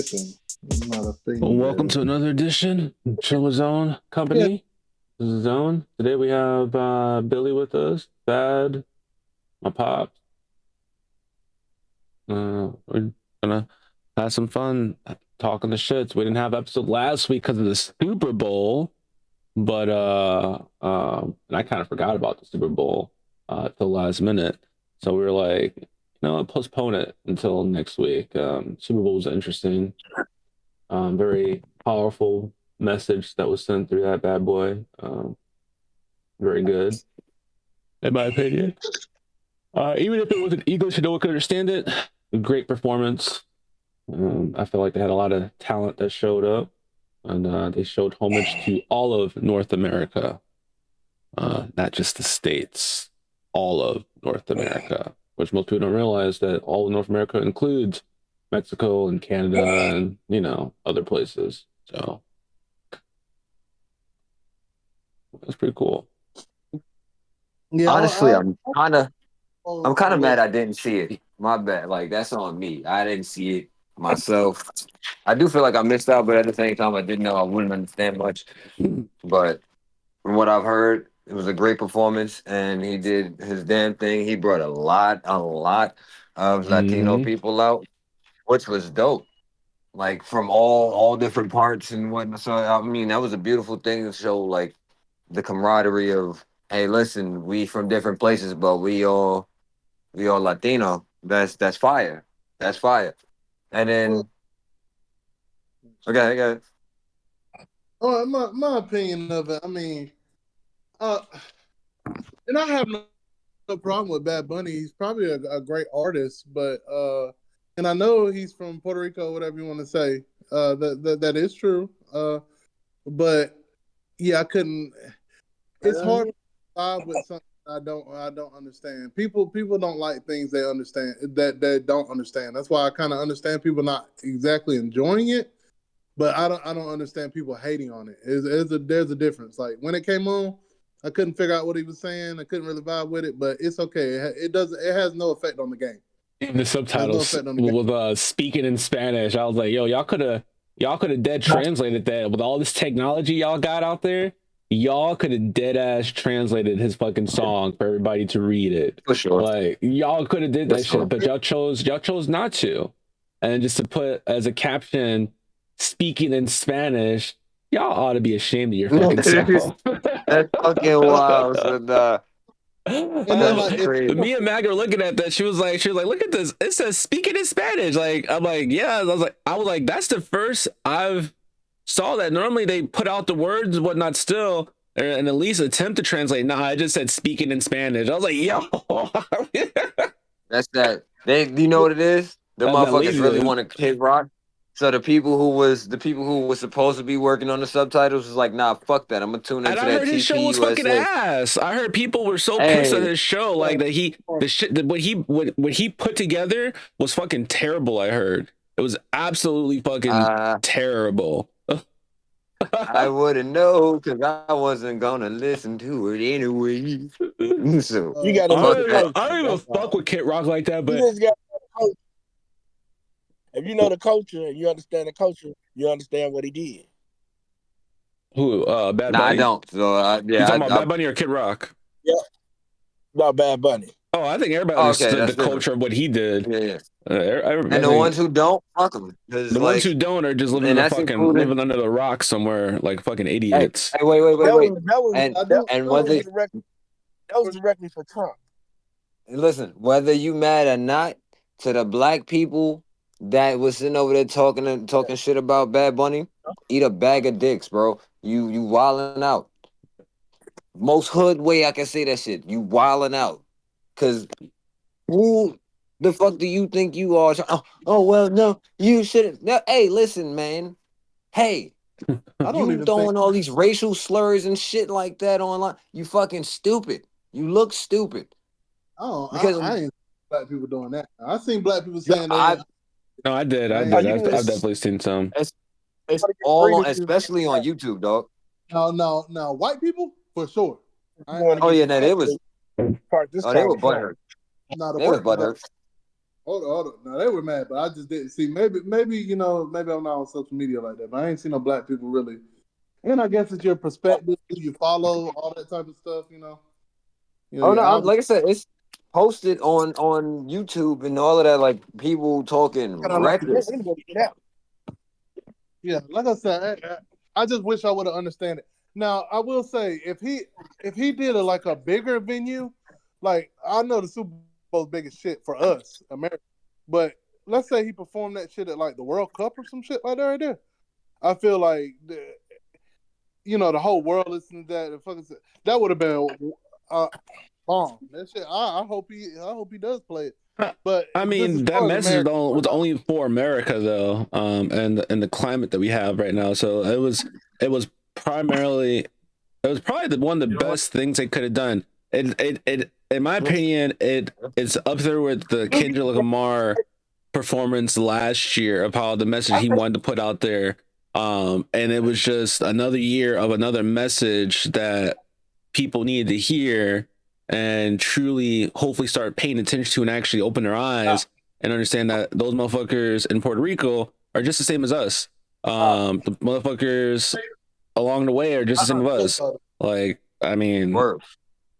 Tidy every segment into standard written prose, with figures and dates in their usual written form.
sipping. I'm not a Well, fiend welcome there. to another edition of Chill Zone Yeah. Company. This is Zone. Today we have Billy with us, Bad, my pop. We're gonna have some fun talking the shits. We didn't have episode last week because of the Super Bowl, but and I kind of forgot about the Super Bowl till last minute. So we were like, postpone it until next week. Super Bowl was interesting. Very powerful message that was sent through that bad boy. Very good, in my opinion. Even if it wasn't English, no one could understand it. Great performance. I feel like they had a lot of talent that showed up, and they showed homage to all of North America, not just the states, all of North America, which most people don't realize that all of North America includes Mexico and Canada and other places. So that's pretty cool. Yeah. Honestly, I'm kind of What? mad I didn't see it. My bad. Like that's on me. I didn't see it myself. I do feel like I missed out, but at the same time, I didn't know I wouldn't understand much. But from what I've heard, it was a great performance, and he did his damn thing. He brought a lot of Latino Hmm. people out, which was dope. Like from all different parts and whatnot. So I mean, that was a beautiful thing to show like the camaraderie of hey, listen, we from different places, but we all Latino. That's fire. That's fire. And Well, then okay. my opinion of it. I mean, uh, and I have no problem with Bad Bunny. He's probably a great artist, but and I know he's from Puerto Rico, whatever you want to say. That is true. But yeah, I couldn't. It's hard to vibe with something I don't understand. People don't like things they understand that they don't understand. That's why I kind of understand people not exactly enjoying it, but I don't understand people hating on it. There's a difference. Like when it came on, I couldn't figure out what he was saying. I couldn't really vibe with it, but it's okay. It has no effect on the game. Even the It has no subtitles effect on the game. with speaking in Spanish. I was like, yo, y'all could have dead translated that with all this technology y'all got out there. Y'all could have dead ass translated his fucking song for everybody to read it. For sure. Like y'all could have did For that shit, sure. but y'all chose not to. And just to put as a caption, speaking in Spanish, y'all ought to be ashamed of your fucking self. That's fucking wild. So, And then that's like if crazy. people Me and Mag were looking at that. She was like, look at this. It says speaking in Spanish. Like, I'm like, yeah. I was like, that's the first I've saw that. Normally they put out the words, and whatnot, still, and at least attempt to translate. Nah, I just said speaking in Spanish. I was like, yo, That's that. You know what it is? The that's that motherfuckers really laziness. want to Kid Rock. So the people who was supposed to be working on the subtitles was like, nah, fuck that. I'm gonna tune And into I that heard his show was fucking TPUSA. ass. I heard people were so pissed at Hey, his show, like that the shit that what he put together was fucking terrible. I heard it was absolutely fucking uh, terrible. I wouldn't know because I wasn't gonna listen to it anyway. So You got to know fuck the that. I culture. don't even That's fuck all. with Kid Rock like that, You but just got to know the culture. If you know the culture and you understand the culture, you understand what he did. who? Bad Nah, I Bunny? don't. So You yeah, talking about Bad Bunny or Kid Rock? Yeah, about Bad Bunny. Oh, I think everybody oh, okay, understood the that's different. culture of what he did. Yeah, yeah. I And the ones think who don't, fuck them. Because the ones who like, don't are just living in and the that's fucking including. living under the rock somewhere, like fucking Hey, idiots. hey, That wait. was that was And I that, do and that was whether directly that was directly for Trump. listen, whether you mad or not, to the black people that was sitting over there talking shit about Bad Bunny, eat a bag of dicks, bro. You wilding out. Most hood way I can say that shit. You wilding out. Cause who the fuck do you think you are? Oh well, no, you shouldn't. No, hey, listen, man. Hey, I you don't don't be even think throwing all these racial slurs and shit like that online. You fucking stupid. You look stupid. Because I ain't black people doing that. I seen black people Yeah, saying they I ain't No, I did. I I are did. ain't you I've it's definitely seen some. it's it's gotta all agree on, to this especially on YouTube, dog. no white people for sure. going Oh against yeah, the no, Trump part this they time were of Trump. butthurt. No, the They was white butthurt. Hold on. No, they were mad, but I just didn't see. Maybe maybe I'm not on social media like that, but I ain't seen no black people really. And I guess it's your perspective, who you follow, all that type of stuff. Oh no, Your algorithm. like I said, it's posted on YouTube and all of that. Like people talking Kind of like reckless. Yeah, like I said, I just wish I would have understand it. Now I will say, if he did like a bigger venue, like I know the Super Bowl's big as shit for us, America, but let's say he performed that shit at like the World Cup or some shit like that right there. I feel like the whole world listening to that. That would have been bomb. That shit. I hope he does play it. But I just as mean, that far as message America, was only for America though, and the climate that we have right now. So it was primarily it was probably one of the best things they could have done. It in my opinion, it's up there with the Kendrick Lamar performance last year of how the message he wanted to put out there. And it was just another year of another message that people needed to hear and truly hopefully start paying attention to and actually open their eyes and understand that those motherfuckers in Puerto Rico are just the same as us. The motherfuckers along the way are just the same as us. Like, I mean, Word.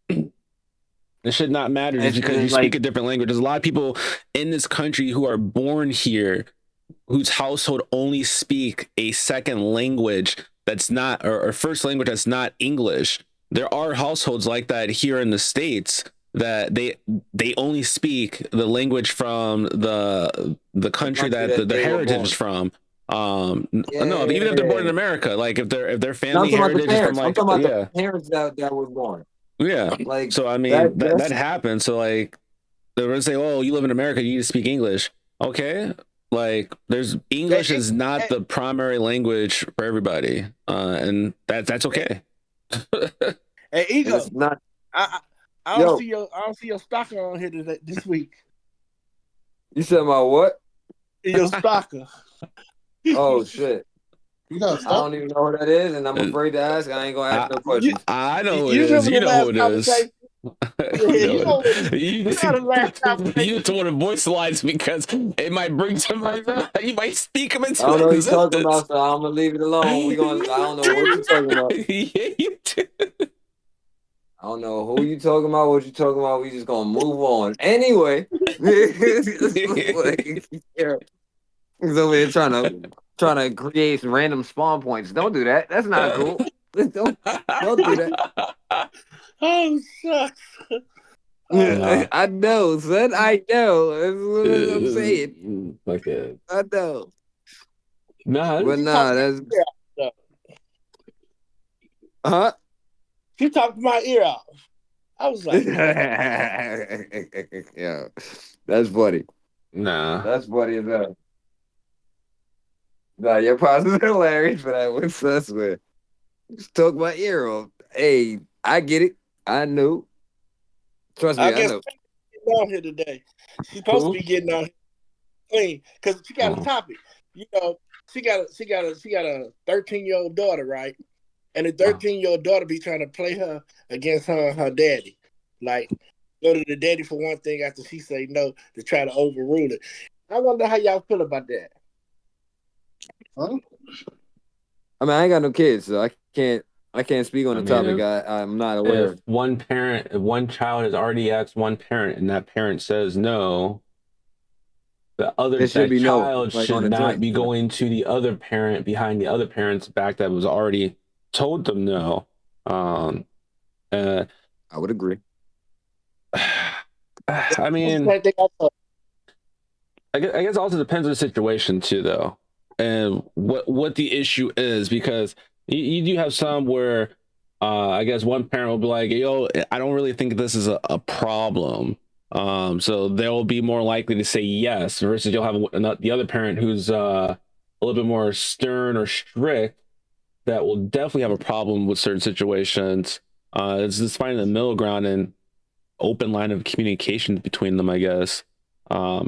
it should not matter just because you speak a different language. There's a lot of people in this country who are born here whose household only speak a second language that's not or first language that's not English. There are households like that here in the States that they only speak the language from the country that their heritage is from. No, even if they're born in America, like if their family heritage is from like the parents that were born. Yeah. Like, so I mean that happens. So like they're gonna say, oh, you live in America, you need to speak English. Okay. Like there's English is not the primary language for everybody. And that's okay. Hey, Ego, It's not. I don't see your stalker on here this week. You said about what? Your stalker. Oh shit. You got I don't even know who that is, and I'm afraid to ask. I ain't gonna ask no questions. I know who it is. You know who it is. You don't want to voice lines because it might bring somebody. You might speak them into I don't know what you're talking existence. about, so I'm gonna leave it alone. I don't know what you're talking about. Yeah, you do. I don't know who you talking about, what you talking about. We just gonna move on. Anyway, he's over here trying to create some random spawn points. Don't do that. That's not cool. Don't do that. Oh shucks. I know, son. I know. That's what I'm saying. Okay. I know. Nah, But nah, that's huh? She talked my ear off. I was like, yeah, that's funny. nah. That's funny as hell. Nah, your pause is hilarious for that one. That's weird. Just took my ear off. Hey, I get it. I knew. Trust me, I know. Getting out here today. She's supposed to be getting out here clean because she got a topic. You know, she got a 13-year-old daughter, right? And the 13-year-old daughter be trying to play her against her daddy. Like, go to the daddy for one thing after she say no to try to overrule it. I wonder how y'all feel about that. Huh? I mean, I ain't got no kids, so I can't speak on the topic. I'm not aware. If one child has already asked one parent and that parent says no, that child should not be going to the other parent behind the other parent's back that was already told them no. I would agree. I mean, I guess also depends on the situation too, though, and what the issue is, because you do have some where I guess one parent will be like, yo, I don't really think this is a problem. So they'll be more likely to say yes, versus you'll have the other parent who's a little bit more stern or strict that will definitely have a problem with certain situations. It's just finding the middle ground and open line of communication between them, I guess. I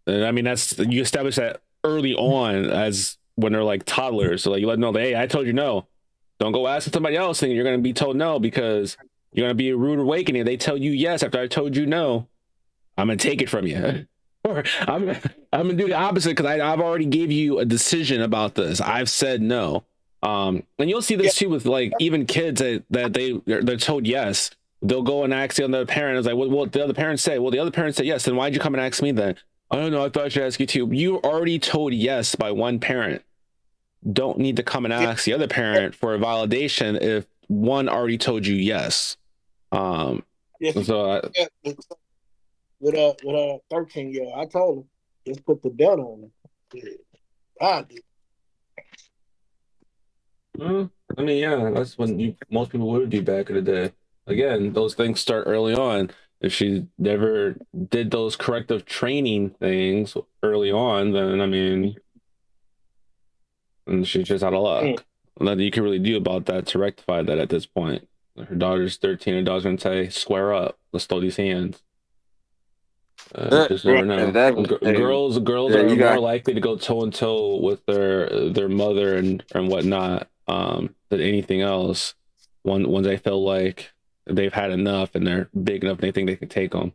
mean, that's, you establish that early on as when they're like toddlers. So like you let them know that, hey, I told you no. Don't go asking somebody else thinking you're going to be told no, because you're going to be a rude awakening. They tell you yes after I told you no. I'm going to take it from you. Or I'm gonna do the opposite because I've already gave you a decision about this. I've said no. And you'll see this too with like even kids that they're told yes. They'll go and ask the other parent. It's like, what the other parents say? Well, the other parents said yes. Then why'd you come and ask me then? I don't know. I thought I should ask you too. You already told yes by one parent. Don't need to come and ask the other parent for a validation if one already told you yes. So with a 13-year-old, I told him just put the belt on him. I did. I mean, yeah, that's when most people would do back in the day. Again, those things start early on. If she never did those corrective training things early on, then I mean, and she's just out of luck. Nothing you can really do about that to rectify that at this point. Her daughter's 13. Her daughter's gonna say, "Square up. Let's throw these hands." Just never know. Girls are more likely to go toe and toe with their mother and whatnot than anything else. When they feel like they've had enough and they're big enough and they think they can take them.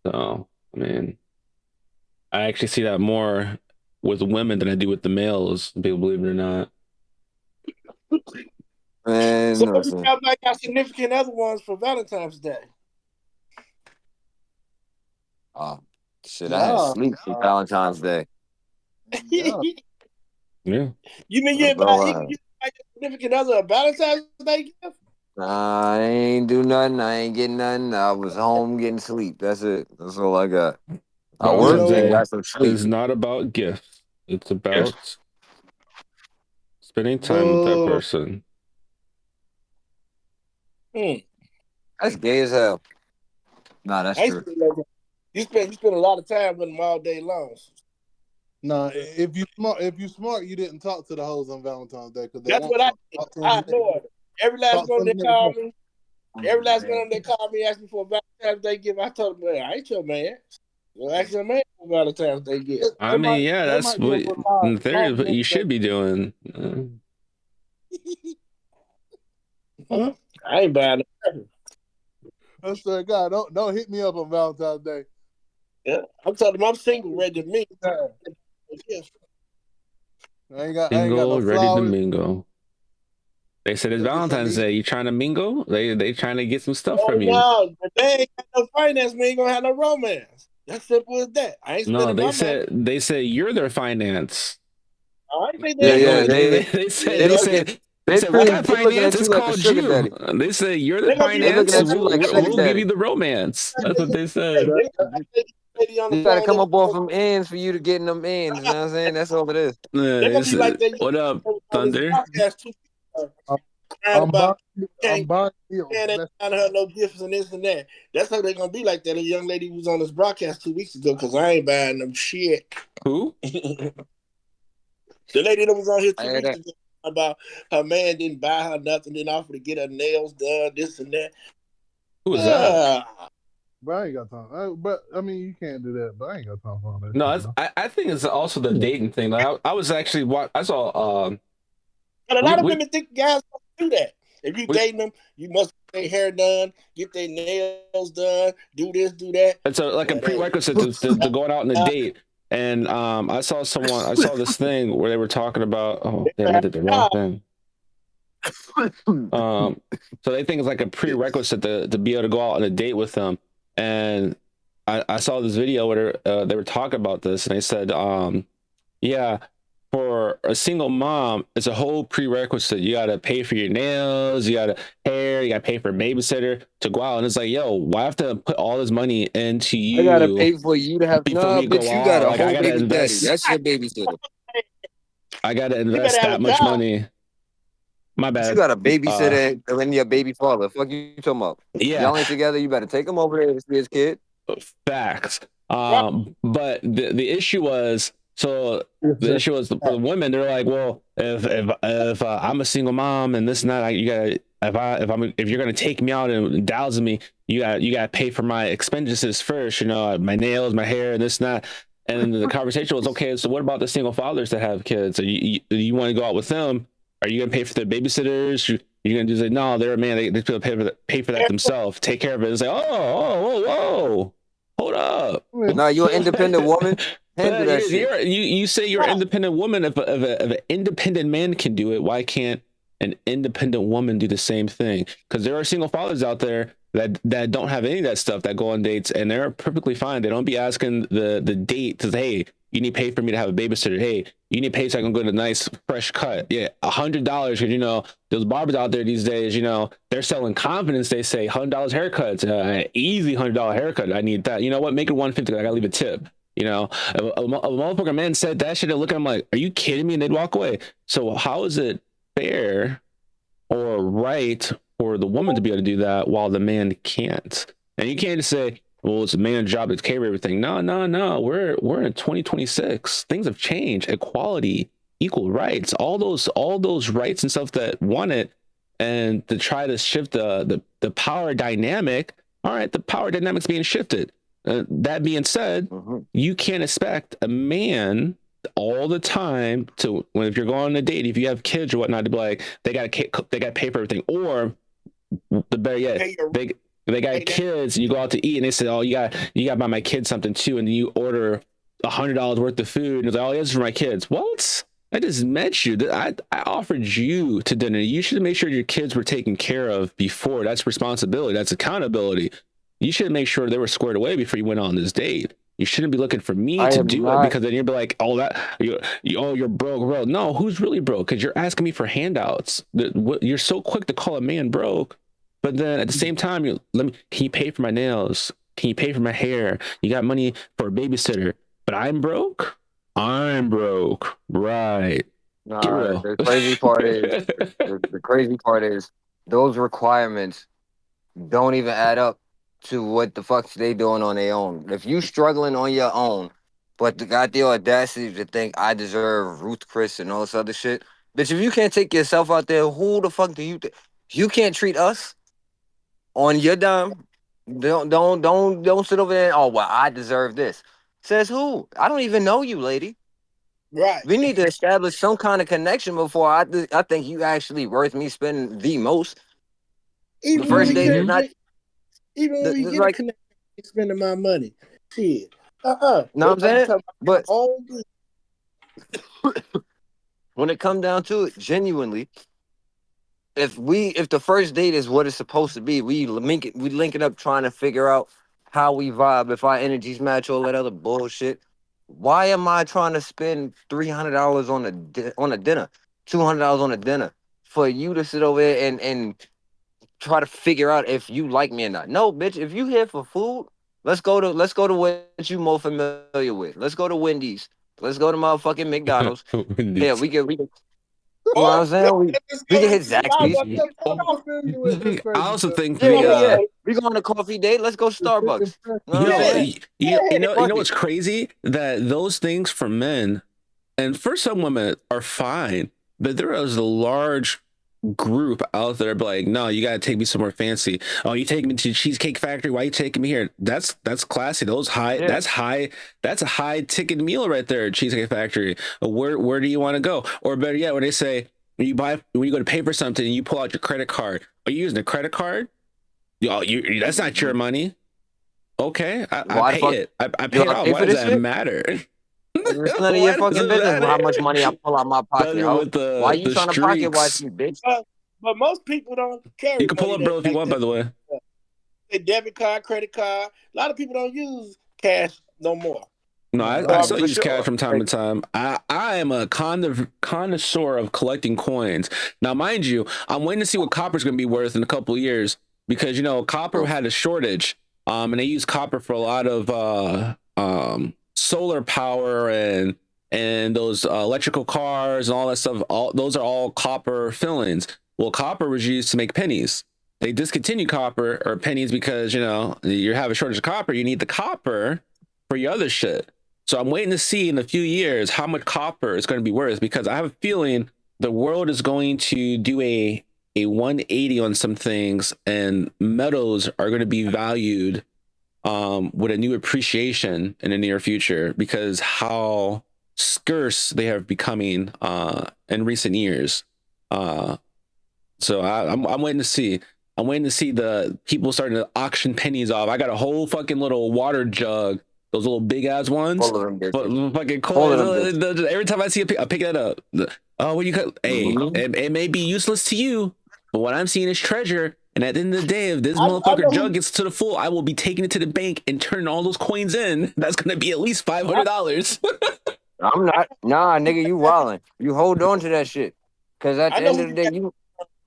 So I mean, I actually see that more with women than I do with the males. People believe it or not. Man, so you got significant other ones for Valentine's Day. Oh, shit! I had sleep for Valentine's Day. Yeah. You mean you buy your significant other a Valentine's Day gift? Nah, I ain't do nothing. I ain't getting nothing. I was home getting sleep. That's it. That's all I got. I worked and got some sleep. It's not about gifts. It's about spending time with that person. That's gay as hell. Nah, that's true. You spend a lot of time with them all day long. No, if you smart, you didn't talk to the hoes on Valentine's Day because that's what I did. I ignored it. Every last one they called me. Every last one they called me asking for a Valentine's Day gift. I told them, I ain't your man. Well, ask your man for Valentine's Day gift. I mean, yeah, that's what in theory what you should be doing. I ain't buying it. I swear to God, don't hit me up on Valentine's Day. Yeah, I'm telling them I'm single, ready to mingle. I ain't got no ready flowers. to mingle. They said it's Valentine's Day. You trying to mingle? They trying to get some stuff from you. No, they ain't got no finance. We ain't gonna have no romance. That's simple as that. I ain't spending they said you're their finance. I ain't they said what kind of finance is called you? They say you're the finance. We'll give you the romance. That's what they said. You gotta come up off them ends for you to get in them ends. You know what I'm saying? That's all it is. What up, Thunder? I'm buying her no gifts and this and that. That's how they're gonna be like that. A young lady was on this broadcast 2 weeks ago because I ain't buying them shit. Who? The lady that was on here 2 weeks ago about her man didn't buy her nothing, didn't offer to get her nails done, this and that. Who was that? But I ain't got time. But I mean, you can't do that. But I ain't got time for that. No, I think it's also the dating thing. Like I was actually I saw. But a lot of women think guys don't do that. If you dating them, you must get their hair done, get their nails done, do this, do that. It's like a prerequisite to going out on a date. And I saw this thing where they were talking about. Oh, damn, I did the wrong thing. So they think it's like a prerequisite to be able to go out on a date with them. And I saw this video where they were talking about this, and they said, yeah, for a single mom, it's a whole prerequisite. You got to pay for your nails, you got to hair, you got to pay for a babysitter to go out. And it's like, yo, why have to put all this money into you? I got to pay for you to have no, bitch, you got a whole baby daddy. That's your babysitter. I got to invest that much money. My bad. You got a babysitter and your baby father. Fuck you talking about? Yeah. Y'all ain't together. You better take him over there to see his kid. Facts. But the issue was, for the women, they're like, well, if I'm a single mom and this and that, if you're gonna take me out and dazzle me, you got to pay for my expenses first. You know, my nails, my hair, and this and that. And the conversation was, okay, so what about the single fathers that have kids? So you want to go out with them? Are you gonna pay for their babysitters? You're gonna just say, no, they're a man. They pay for that themselves. Take care of it. It's like, whoa. Hold up. No, you're an independent woman. Handle that shit. You say you're an independent woman. If an independent man can do it, why can't an independent woman do the same thing? Because there are single fathers out there that don't have any of that stuff, that go on dates, and they're perfectly fine. They don't be asking the date to say, hey, you need to pay for me to have a babysitter. Hey, you need to pay so I can go to a nice fresh cut. Yeah, $100, because you know those barbers out there these days, you know, they're selling confidence. They say $100 haircuts, easy $100 haircut. I need that. You know what? Make it $150. I gotta leave a tip. You know, a motherfucker man said that shit. I look at him like, are you kidding me? And they'd walk away. So how is it fair or right for the woman to be able to do that while the man can't? And you can't just say, well, it's a man's job to carry everything. No. We're in 2026. Things have changed. Equality, equal rights, all those rights and stuff that want it, and to try to shift the power dynamic. All right, the power dynamic's being shifted. That being said, you can't expect a man all the time to, if you're going on a date, if you have kids or whatnot, to be like, they got to pay for everything, or the better yet, they got kids, and you go out to eat and they say, oh, you got to buy my kids something too, and then you order $100 worth of food and it's like, oh, this is for my kids. What? I just met you. I offered you to dinner. You should make sure your kids were taken care of before. That's responsibility. That's accountability. You should make sure they were squared away before you went on this date. You shouldn't be looking for me to do it, because then you'll be like, oh, you're broke, bro. No, who's really broke? Because you're asking me for handouts. You're so quick to call a man broke, but then at the same time, can you pay for my nails? Can you pay for my hair? You got money for a babysitter, but I'm broke. Right. Nah, the crazy part is those requirements don't even add up to what the fuck they doing on their own. If you struggling on your own, but got the audacity to think I deserve Ruth Chris and all this other shit, bitch, if you can't take yourself out there, who the fuck do you think? You can't treat us on your dime. Don't sit over there and, oh, well, I deserve this. Says who? I don't even know you, lady. Right. We need to establish some kind of connection before I think you actually worth me spending the most. Even the first day is not. Even when you get a connection, spending my money. Shit. Know what I'm saying? But when it comes down to it, genuinely, if the first date is what it's supposed to be, we link it up trying to figure out how we vibe, if our energies match, all that other bullshit. Why am I trying to spend $300 on a dinner, $200 on a dinner for you to sit over there and try to figure out if you like me or not? No, bitch. If you here for food, let's go to what you more familiar with. Let's go to Wendy's. Let's go to motherfucking McDonald's. Yeah, we can. You know what I'm saying? We can hit Zaxby's. I also think we go on a coffee date. Let's go Starbucks. You know what's crazy? That those things for men and for some women are fine, but there is a large group out there like, no, you gotta take me somewhere fancy. Oh, you take me to Cheesecake Factory? Why are you taking me here? That's classy. That's a high ticket meal right there at Cheesecake Factory. Where do you want to go? Or better yet, when they say when you go to pay for something and you pull out your credit card, are you using a credit card? That's not your money. Okay, I pay it. I pay it off. Why does that matter? It's none of your fucking business how much money I pull out my pocket. Why you trying to pocket watch me, bitch? But most people don't carry. You can pull up, bro, if you want. By the way, a debit card, credit card. A lot of people don't use cash no more. No, I still use cash from time to time. I am a connoisseur of collecting coins. Now, mind you, I'm waiting to see what copper's going to be worth in a couple of years, because copper had a shortage, and they use copper for a lot of solar power and those electrical cars and all that stuff. Those are all copper fillings. Well, copper was used to make pennies. They discontinued copper or pennies because you have a shortage of copper. You need the copper for your other shit. So I'm waiting to see in a few years how much copper is going to be worth, because I have a feeling the world is going to do a 180 on some things, and metals are going to be valued with a new appreciation in the near future, because how scarce they have becoming in recent years. So I'm waiting to see. I'm waiting to see the people starting to auction pennies off. I got a whole fucking little water jug, those little big ass ones. Full of them But bitches. fucking Full coins. of them bitches. Every time I see I pick that up. Oh, what you cut? Hey, Mhm. it may be useless to you, but what I'm seeing is treasure. And at the end of the day, if this I motherfucker know jug gets to the full, I will be taking it to the bank and turning all those coins in. That's gonna be at least $500. I'm not. Nah, nigga, you wildin'. You hold on to that shit. Cause at I the know end who of the you day, got.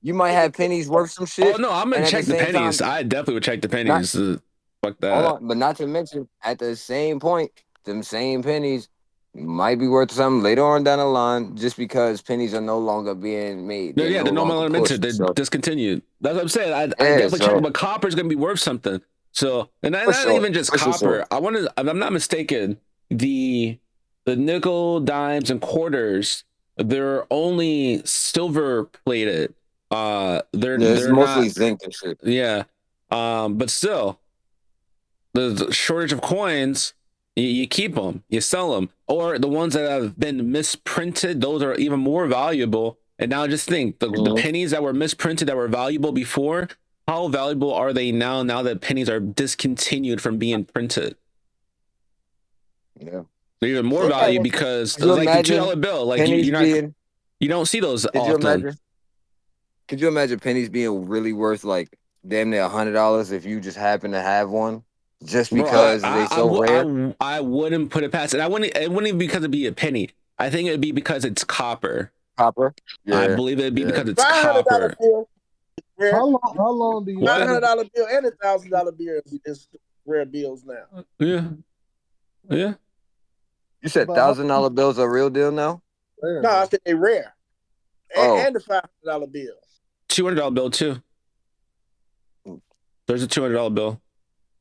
you might have pennies worth some Oh shit. no, I'm gonna And at the check the same pennies. time, I definitely would check the not pennies. Fuck hold that. on, but not to mention, at the same point, them same pennies might be worth something later on down the line, just because pennies are no longer being made. No, They're yeah, no they're no longer longer minted. pushed. They're So discontinued. That's what I'm saying. I yeah, definitely check, so but copper is gonna be worth something. So, and for not sure, even just for sure. copper. I want to. If I'm not mistaken, the nickel, dimes, and quarters, they're only silver plated. Yeah, it's They're mostly not. zinc and shit. Yeah. But still, the shortage of coins, you keep them, you sell them, or the ones that have been misprinted, those are even more valuable. And now just think the Mhm. pennies that were misprinted that were valuable before, how valuable are they now that pennies are discontinued from being printed? Yeah. They're even more They got value because Could you like the imagine $2 bill, like pennies you're not, being? you don't see those Could you often. imagine? Could you imagine pennies being really worth like damn near $100 if you just happen to have one, just Bro, because they so rare? I wouldn't put it past it. It wouldn't even because it'd be a penny. I think it'd be because it's copper. Copper. I Yeah. believe it'd be Yeah. because it's $500 copper. bill is rare. How long do you What? think? $500 bill and $1,000 bill is rare bills now. Yeah, yeah. You said But how $1,000 bills are real deal now? No, I said they rare. Oh, And the $500 bill. $200 bill too. There's a $200 bill.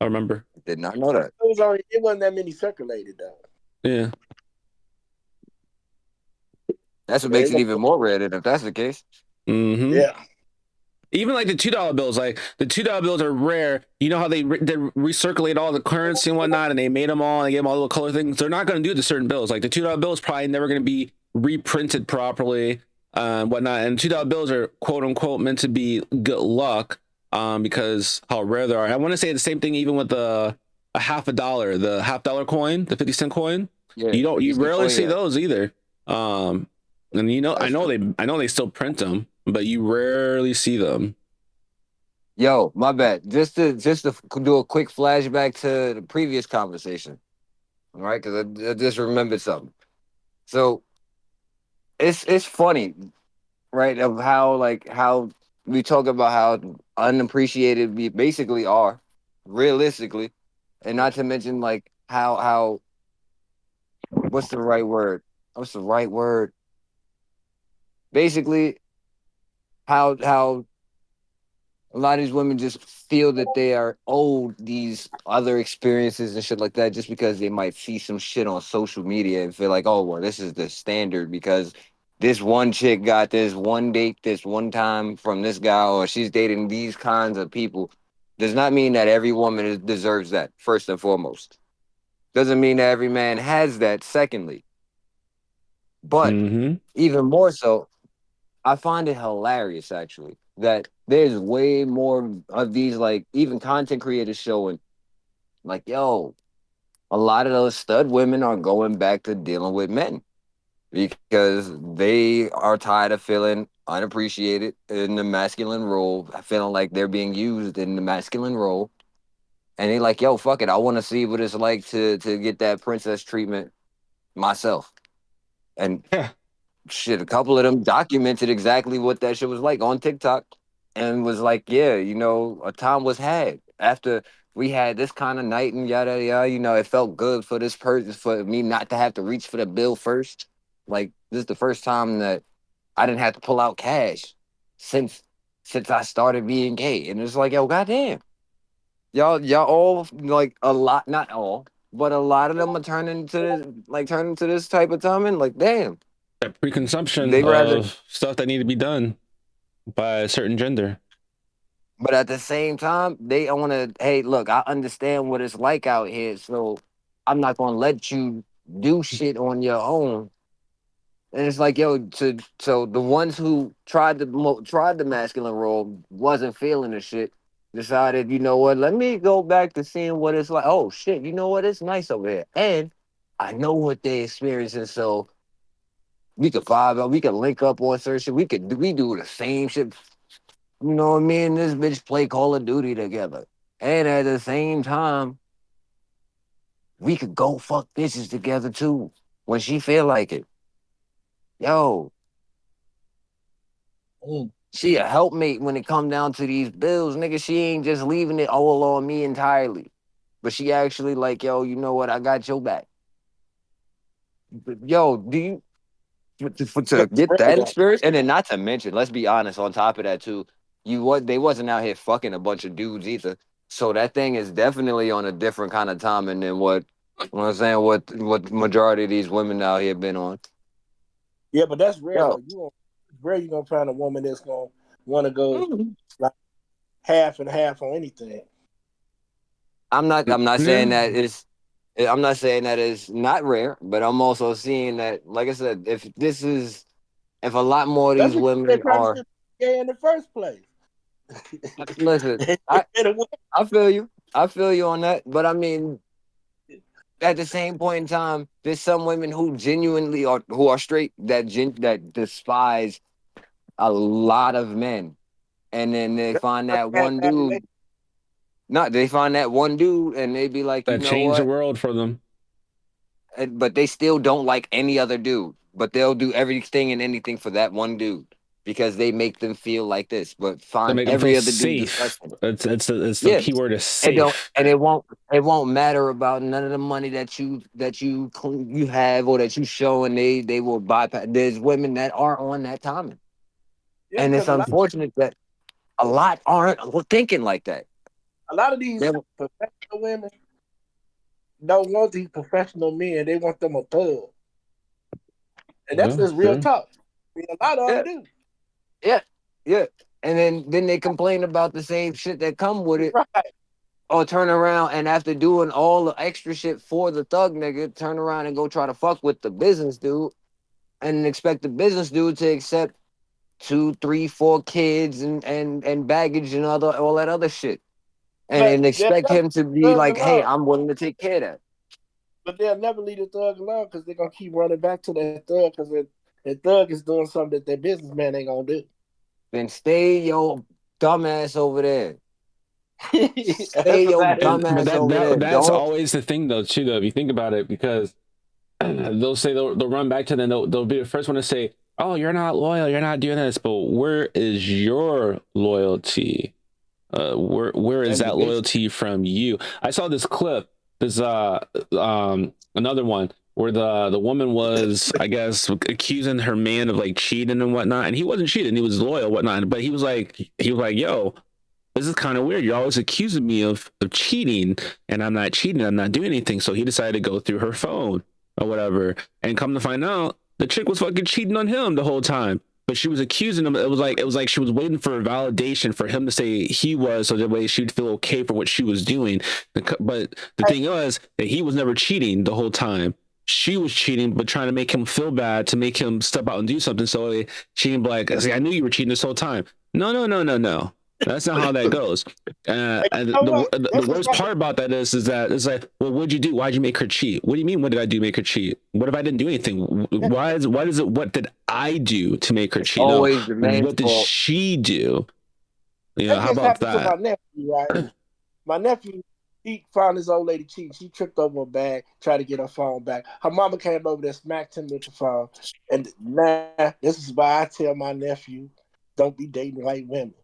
I remember. did not know that. It wasn't that many circulated though. Yeah. That's what But makes it it was, even more rare than if that's the case. Mm-hmm. yeah. Even like the $2 bills, like the $2 bills are rare. You know how they recirculate all the currency and whatnot, and they made them all and they gave them all little color things. They're not going to do the certain bills. Like the $2 bill is probably never going to be reprinted properly, whatnot. And $2 bills are quote unquote meant to be good luck, because how rare they are. I want to say the same thing even with a $50, the $50 coin, the 50-cent coin. Yeah. You rarely see Yeah. those either. And That's true. I know they still print them, but you rarely see them. Yo, my bad. Just to do a quick flashback to the previous conversation. All right, because I just remembered something. So it's funny, right? Of how we talk about how unappreciated we basically are, realistically, and not to mention like how what's the right word? What's the right word? Basically, how a lot of these women just feel that they are owed these other experiences and shit like that just because they might see some shit on social media and feel like, oh, well, this is the standard because this one chick got this one date this one time from this guy or she's dating these kinds of people. Does not mean that every woman deserves that, first and foremost. Doesn't mean that every man has that, secondly. But Mm-hmm. even more so, I find it hilarious actually that there's way more of these like even content creators showing like, yo, a lot of those stud women are going back to dealing with men because they are tired of feeling unappreciated in the masculine role, feeling like they're being used in the masculine role. And they like, yo, fuck it. I want to see what it's like to get that princess treatment myself. And Yeah. shit, a couple of them documented exactly what that shit was like on TikTok and was like, yeah, a time was had after we had this kind of night and yada yada. It felt good for this person, for me not to have to reach for the bill first. Like this is the first time that I didn't have to pull out cash since I started being gay, and it's like, yo, goddamn, y'all all like a lot, not all, but a lot of them are turning to this type of time, and like, damn, That preconception they rather. of stuff that need to be done by a certain gender. But at the same time, they want to, hey, look, I understand what it's like out here. So I'm not going to let you do shit on your own And it's like, yo, so the ones who tried the masculine role wasn't feeling the shit. Decided, you know what? Let me go back to seeing what it's like. Oh shit, you know what? It's nice over here, and I know what they experiencing. So we could vibe out. We could link up on certain shit. We do the same shit. You know what I mean? This bitch play Call of Duty together, and at the same time, we could go fuck bitches together too when she feel like it. Yo, she a helpmate when it come down to these bills, nigga. She ain't just leaving it all on me entirely, but she actually like, yo, you know what? I got your back. But, yo, do you to get that experience, and then not to mention, let's be honest. On top of that, too, they wasn't out here fucking a bunch of dudes either. So that thing is definitely on a different kind of timing than what you know what I'm saying. What majority of these women out here been on. Yeah, but that's rare. Yo. Though. You're gonna find a woman that's gonna want to go like half and half on anything. I'm not saying that it's. I'm not saying that it's not rare, but I'm also seeing that, like I said, if a lot more of these women are gay in the first place. Listen, I feel you. I feel you on that. But I mean, at the same point in time, there's some women who genuinely are straight that despise a lot of men, and then they find that one dude. They find that one dude, and they be like, you That know changed the what? world for them. But they still don't like any other dude. But they'll do everything and anything for that one dude because they make them feel like this. But They find make them every feel other dude safe. disgusting. It's the keyword is safe. It won't matter about none of the money that you have or that you show, and they will bypass. There's women that are on that timing, and it's unfortunate that a lot aren't thinking like that. A lot of these professional women don't want these professional men. They want them a thug, and that's just real talk. I mean, a lot of them do. Yeah. And then they complain about the same shit that come with it. Right. Or turn around and after doing all the extra shit for the thug nigga, turn around and go try to fuck with the business dude and expect the business dude to accept 2, 3, 4 kids and baggage and all that other shit. And expect him to be like, hey, I'm willing to take care of that. But they'll never leave the thug alone because they're gonna keep running back to that thug because that thug is doing something that their businessman ain't gonna do. Then stay your dumbass over there. Stay your dumbass over there. That's always the thing, though, too. Though, if you think about it, because they'll say they'll run back to them. They'll be the first one to say, "Oh, you're not loyal. You're not doing this." But where is your loyalty? Where is that loyalty from you? I saw this clip. There's another one where the woman was, I guess, accusing her man of like cheating and whatnot, and he wasn't cheating. He was loyal, whatnot. But he was like, "Yo, this is kind of weird. You're always accusing me of cheating, and I'm not cheating. I'm not doing anything." So he decided to go through her phone or whatever, and come to find out, the chick was fucking cheating on him the whole time. But she was accusing him. It was like she was waiting for a validation for him to say he was, so that way she'd feel okay for what she was doing. But the thing was that he was never cheating the whole time. She was cheating, but trying to make him feel bad, to make him step out and do something. So she can be like, "I knew you were cheating this whole time." No. That's not how that goes. And the worst part about that is that it's like, well, what'd you do? Why'd you make her cheat? What do you mean? What did I do to make her cheat? What if I didn't do anything? What did I do to make her cheat? Always what did she do? You know, how about that? To my nephew, right? My nephew, he found his old lady cheating. She tripped over a bag, tried to get her phone back. Her mama came over there, smacked him with the phone. And now, this is why I tell my nephew, don't be dating white women.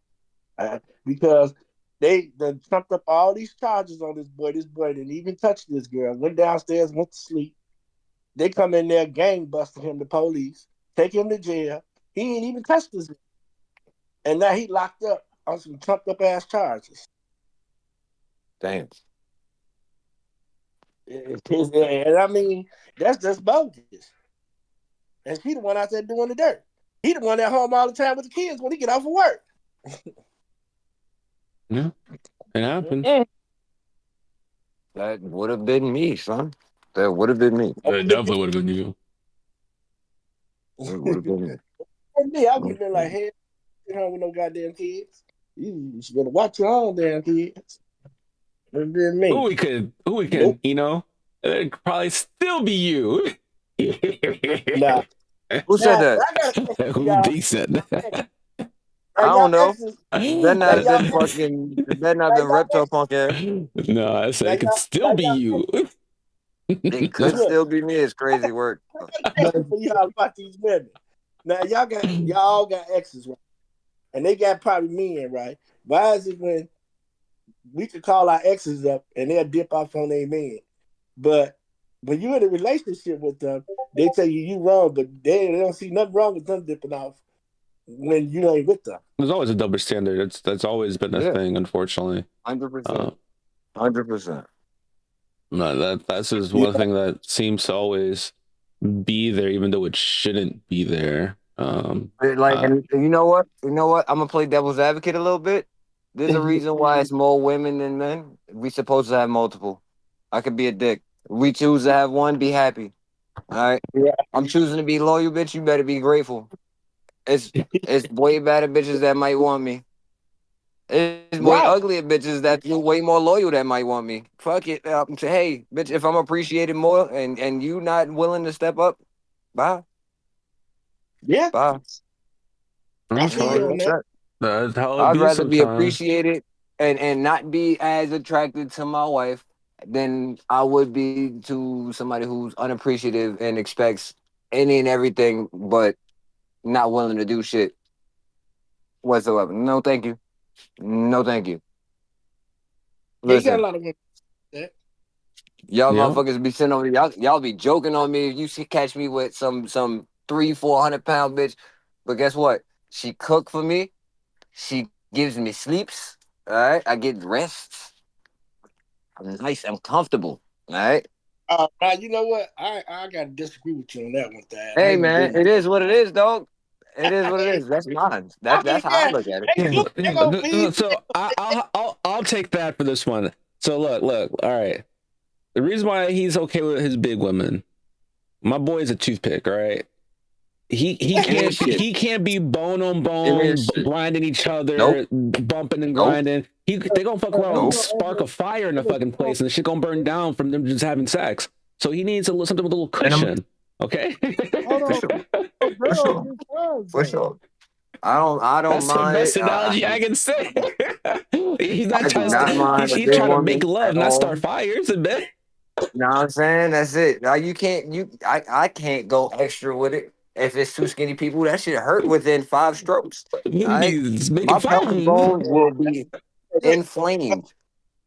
Because they trumped up all these charges on this boy. This boy didn't even touch this girl. Went downstairs, went to sleep. They come in there, gang busting him, the police, take him to jail. He ain't even touched this. And now he locked up on some trumped up ass charges. Damn. And I mean, that's just bogus. And he the one out there doing the dirt. He the one at home all the time with the kids when he get off of work. Yeah, it happens. That would have been me, son. That would have been me. It definitely would have been you. It would have been. And me, I would have been like, hey, you home with no goddamn kids. You should better watch your own damn kids. That'd be me. Who we Nope. can, it'd probably still be you. Nah. Who said Now, that? I got a question for Who y'all. they said that? I Now, don't y'all know. exes, It better not now have y'all been exes, fucking. It better not now have been y'all reptile exes, punk ass. No, I said now it could y'all, still now be y'all you. It Guess could what? still be me. It's crazy work. I got a question for y'all about these women. Now y'all all got exes, right? And they got probably men, right? Why is it when we could call our exes up and they'll dip off on their man? But when you're in a relationship with them, they tell you wrong, but they don't see nothing wrong with them dipping off when you ain't with them. There's always a double standard. That's always been a Yeah, thing, unfortunately. 100%. 100%. No, that's just Yeah. one thing that seems to always be there, even though it shouldn't be there. Like, and you know what? You know what? I'm gonna play devil's advocate a little bit. There's a Mhm. reason why it's more women than men. We supposed to have multiple. I could be a dick. We choose to have one. Be happy. All right. Yeah. I'm choosing to be loyal, bitch. You better be grateful. It's way better bitches that might want me. It's way Right. uglier bitches that feel way more loyal that might want me. Fuck it. Say, hey, bitch, if I'm appreciated more and you not willing to step up, bye. Yeah. Bye. I feel you on that. 100%. That's how it I'd be rather be sometimes. appreciated and not be as attracted to my wife than I would be to somebody who's unappreciative and expects any and everything but not willing to do shit whatsoever. No, thank you. No, thank you. You got a Listen, lot of women like that. y'all Yeah. motherfuckers be sitting over y'all be joking on me if you see catch me with some 300-400 pound bitch. But guess what? She cook for me. She gives me sleeps. All right. I get rests. I'm nice. I'm comfortable. All right. Now you know what? I gotta disagree with you on that one, Thad. I Hey ain't gonna man, do it is what it is, dog. It is what it it. is. That's mine. I That's mean, how I yeah, look at it. they do. They gonna feed you. So I'll take that for this one. So look. All right. The reason why he's okay with his big women, my boy is a toothpick. All right. It ain't shit. He can't be bone on It ain't bone, shit. grinding each Nope. other, bumping and Nope. grinding. They gonna fuck around and Nope. spark a fire in the fucking place, and the shit gonna burn down from them just having sex. So he needs something with a little And I'm cushion. Okay. Hold for on, sure. no For girls sure. get drugs For though. sure. I don't That's the mind best it. analogy I can say. He's not I do trying not to. mind a He's big trying to make woman love, at not all. start fires. And then You know what I'm saying? That's it. Now I can't go extra with it. If it's two skinny people, that shit hurt within 5 strokes. All right. he's making My pelvic fountains. bone will be inflamed.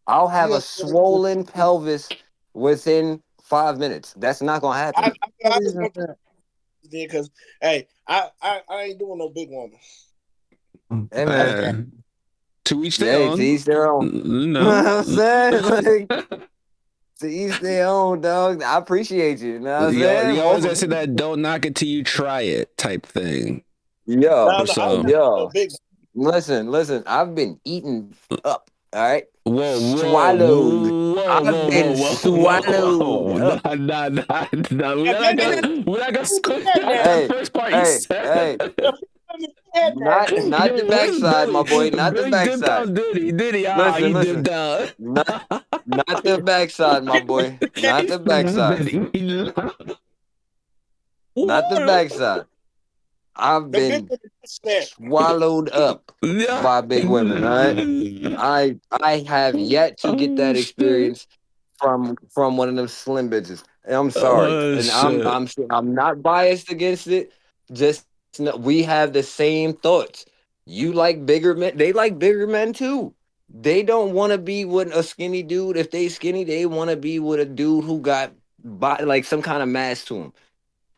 I'll have Yeah, a swollen pelvis within 5 minutes. That's not gonna happen. not I just even want to that. because hey, I ain't doing no big woman. Hey That's man, that. To each their hey, to own. each their own. You know what No. I'm saying? Like, to each their own, dog. I appreciate you. You know what I'm saying? You always gotta say that don't knock it till you try it type thing. Yo, No, For no, I ain't some. no yo. big. Listen. I've been eaten up. All right, Whoa, whoa, swallowed. whoa, I've whoa, been whoa, whoa, swallowed whoa. up. Nah. If they did, We're not gonna skip past that that Hey, first part you hey, said. hey. now, had that Not the Yo, where's backside, my Billy? boy. Not the Billy dipped backside. out, did he? Ah, he Listen. dipped out. Not not the backside, my boy. Not the backside. Did Not the he? backside. I've the big been one that. swallowed up Yeah. by big women. All right. I have yet to get that Oh shit. experience from one of them slim bitches. And I'm sorry, Oh and shit. I'm not biased against it. Just we have the same thoughts. You like bigger men. They like bigger men too. They don't want to be with a skinny dude. If they skinny, they want to be with a dude who got like some kind of mass to him.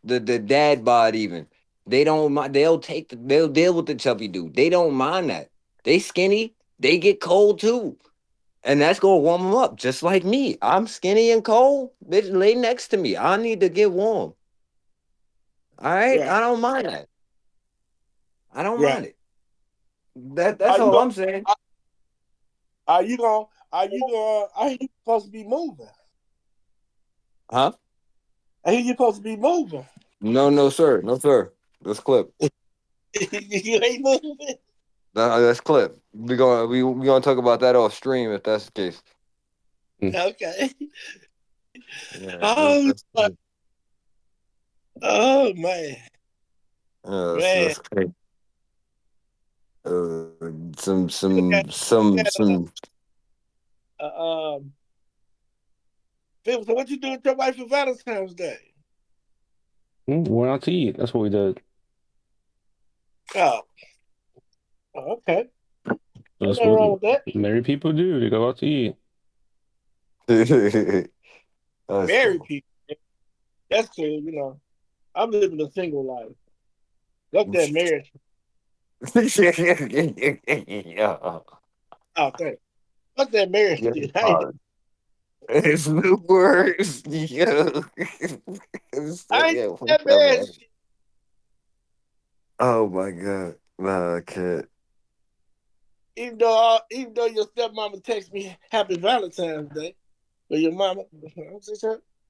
The dad bod even. They don't mind. They'll deal with the chubby dude. They don't mind that. They skinny. They get cold too. And that's gonna warm them up, just like me. I'm skinny and cold. Bitch, lay next to me. I need to get warm. All right, Right, I don't mind that. I don't mind right. it. That's Are you all gonna? I'm saying. Are you gonna? Are you gonna? Are you supposed to be moving? Huh? I hear you supposed to be moving. No, no, sir. No, sir. Let's clip. You ain't moving. Let's clip. We gonna talk about that off stream if that's the case. Okay. Yeah, Oh, that's oh man. Man. that's crazy. Uh, some We got, some we some got, some. Phil, so what you doing with your wife for Valentine's Day? Went out to eat. That's what we did. Oh, okay. That's Nothing what wrong with that. married people do. They go out to eat. That's Married cool. people. That's cool, you know. I'm living a single life. Look that marriage. Yeah. Oh, thanks. Fuck that marriage Yeah. shit. I It's the worst. Yeah. ain't Yeah, that whatever. marriage shit. Oh my god. Nah, I can't. Even though your stepmama text me Happy Valentine's Day, but your mama, I,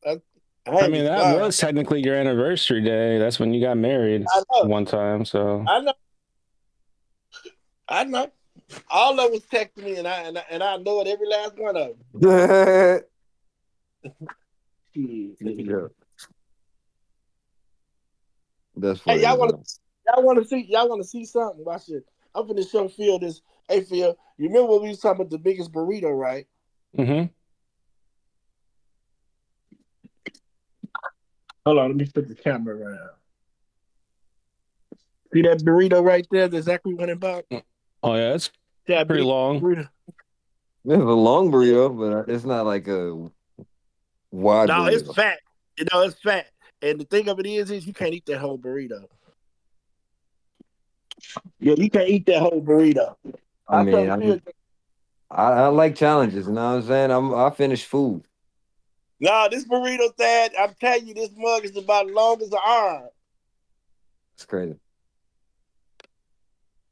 I I ain't mean, that respond. was technically your anniversary day. That's when you got married I know, one time. So I know, I know. All of them was texting me, and I know it every last one of them. Yeah, that's Hey, funny as hell. y'all want to see something? Watch it. I'm finna show Phil this. Hey Phil, you remember when we was talking about the biggest burrito, right? mm-hmm. Hold on, let me flip the camera around. See that burrito right there? That's exactly what it's about. Oh yeah, it's That pretty big long. burrito. We have a long burrito, but it's not like a wide No, it's burrito. fat. You know, it's fat. And the thing of it is you can't eat that whole burrito. Yeah, you can't eat that whole burrito. I I mean, told Phil, I like challenges. You know what I'm saying? I finish food. no, this burrito thing, I'm telling you, this mug is about as long as an arm. That's crazy.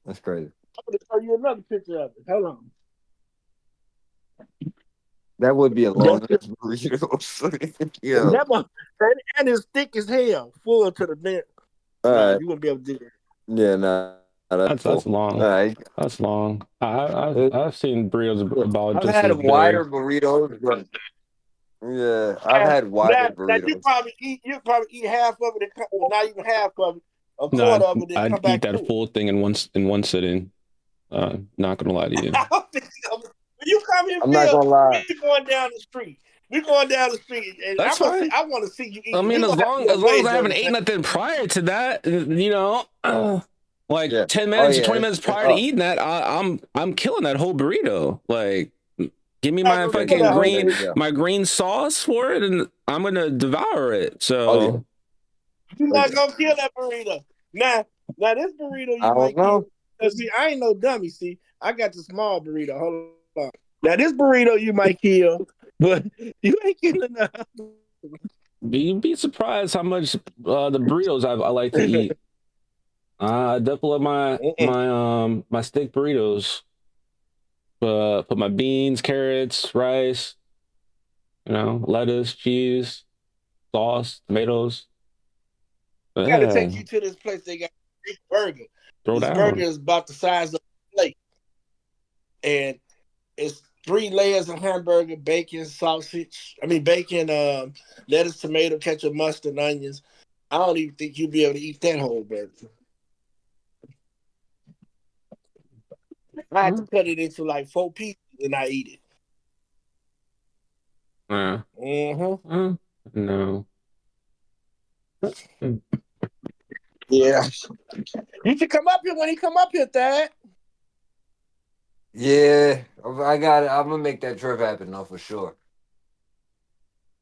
That's crazy. I'm gonna show you another picture of it. Hold on. That would be a long That's ass burrito. and Yeah. that one, and it's thick as hell, full to the neck. All Nah, right. you wouldn't be able to do that. Yeah. Nah. That's That's full. All long. right. That's long. I've seen burritos about I've just had as wider big. burritos, but yeah, I've had wider Now burritos. you probably eat half of it, and well, not even half of it, a No, quarter of it, then I'd come eat back that to it. full thing in one sitting. Not gonna lie to you. I don't think so. When you come here, I'm not Phil, gonna lie. we going down the street. We going down the street, and That's fine. I want to see you I eat. mean, We as gonna have to long go as way I haven't better. eaten nothing prior to that, like Yeah. 10 Oh minutes or yeah. 20 minutes prior to Oh, eating that, I'm killing that whole burrito. Like, give me Not my gonna there kill you fucking that go. whole There green you burrito. go. my green sauce for it, and I'm gonna devour it. Oh yeah. So You're Oh not yeah. gonna kill that burrito. Now this burrito I you don't might kill. know. See, I ain't no dummy. See, I got the small burrito. Hold on. Now this burrito you might kill, but you ain't killing that. you'd be surprised how much the burritos I like to eat. I definitely love my steak burritos. Put my beans, carrots, rice, lettuce, cheese, sauce, tomatoes. I gotta Yeah, take you to this place. They got a big burger. throw This burger down. is about the size of a plate, and it's 3 layers of hamburger, bacon, sausage. I mean bacon, lettuce, tomato, ketchup, mustard, onions. I don't even think you'd be able to eat that whole burger. I had to cut it into like 4 pieces and I eat it. Yeah. Mm-hmm. No. Yeah. You should come up here when he come up here, Thad. Yeah, I got it. I'm gonna make that trip happen, though, for sure.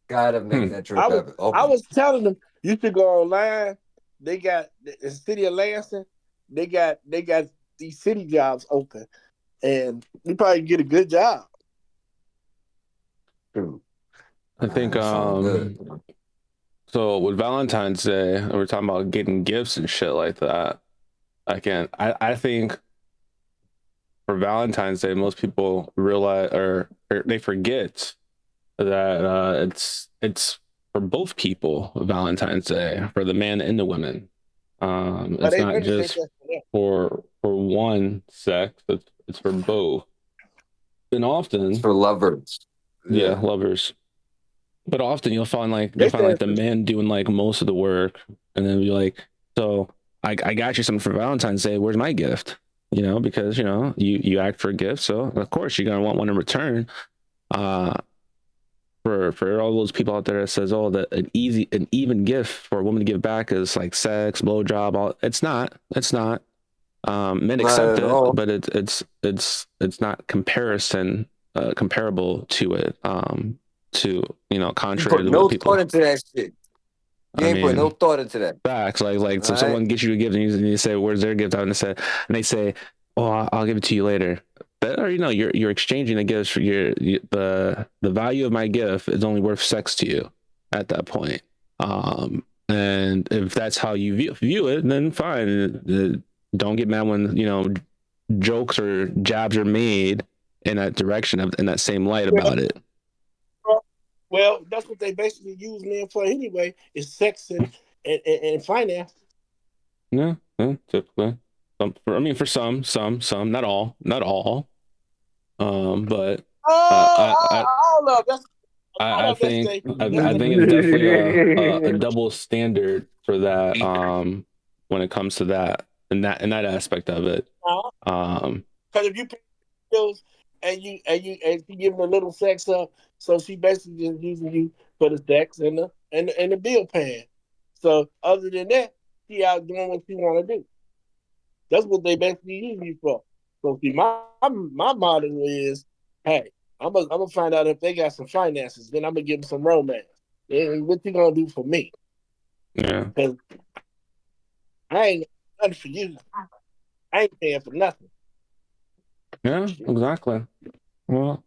Gotta make that trip happen. I Okay. was telling them you should go online. They got the city of Lansing. They got these city jobs open, and you probably get a good job. Dude, I think that sounds good. so with Valentine's Day, we're talking about getting gifts and shit like that. I think for Valentine's Day, most people realize or they forget that it's for both people Valentine's Day, for the man and the women. It's they not really think just that's for them. for one sex, it's for both. And It's often, for lovers. yeah, Yeah. lovers. But often They you'll find said like the man doing like most of the work, and then be like, so I got you something for Valentine's Day. Where's my gift? You know, because you act for a gift, so of course you're gonna want one in return. Uh, for all those people out there that says, oh, that an even gift for a woman to give back is like sex, blowjob. All it's not. Men Not accept at it, all. but it's not comparable to it. To You contrary put to what no thought people. into that shit. You I ain't put no mean, thought into that. facts like All so right. someone gets you a gift and you say, where's their gift? And they say, oh, I'll give it to you later. But or you're exchanging the gifts for the value of my gift is only worth sex to you at that point. And if that's how you view it, then fine. Don't get mad when jokes or jabs are made in that direction in that same light about it. well, that's what they basically use men for anyway, is sex and finance. Yeah, typically. For some, not all. But All of that's all I of that's think they I think it's definitely a double standard for that. When it comes to that in that aspect of it. because if you pay bills and she giving a little sex up, so she basically just using you for the sex and the bill paying. So other than that, she out doing what she want to do. That's what they basically use you for. So see, my motto is, hey, I'm gonna find out if they got some finances. Then I'm gonna give them some romance. And what you gonna do for me? Yeah. Because I ain't nothing for you. I ain't paying for nothing. Yeah, exactly. Well,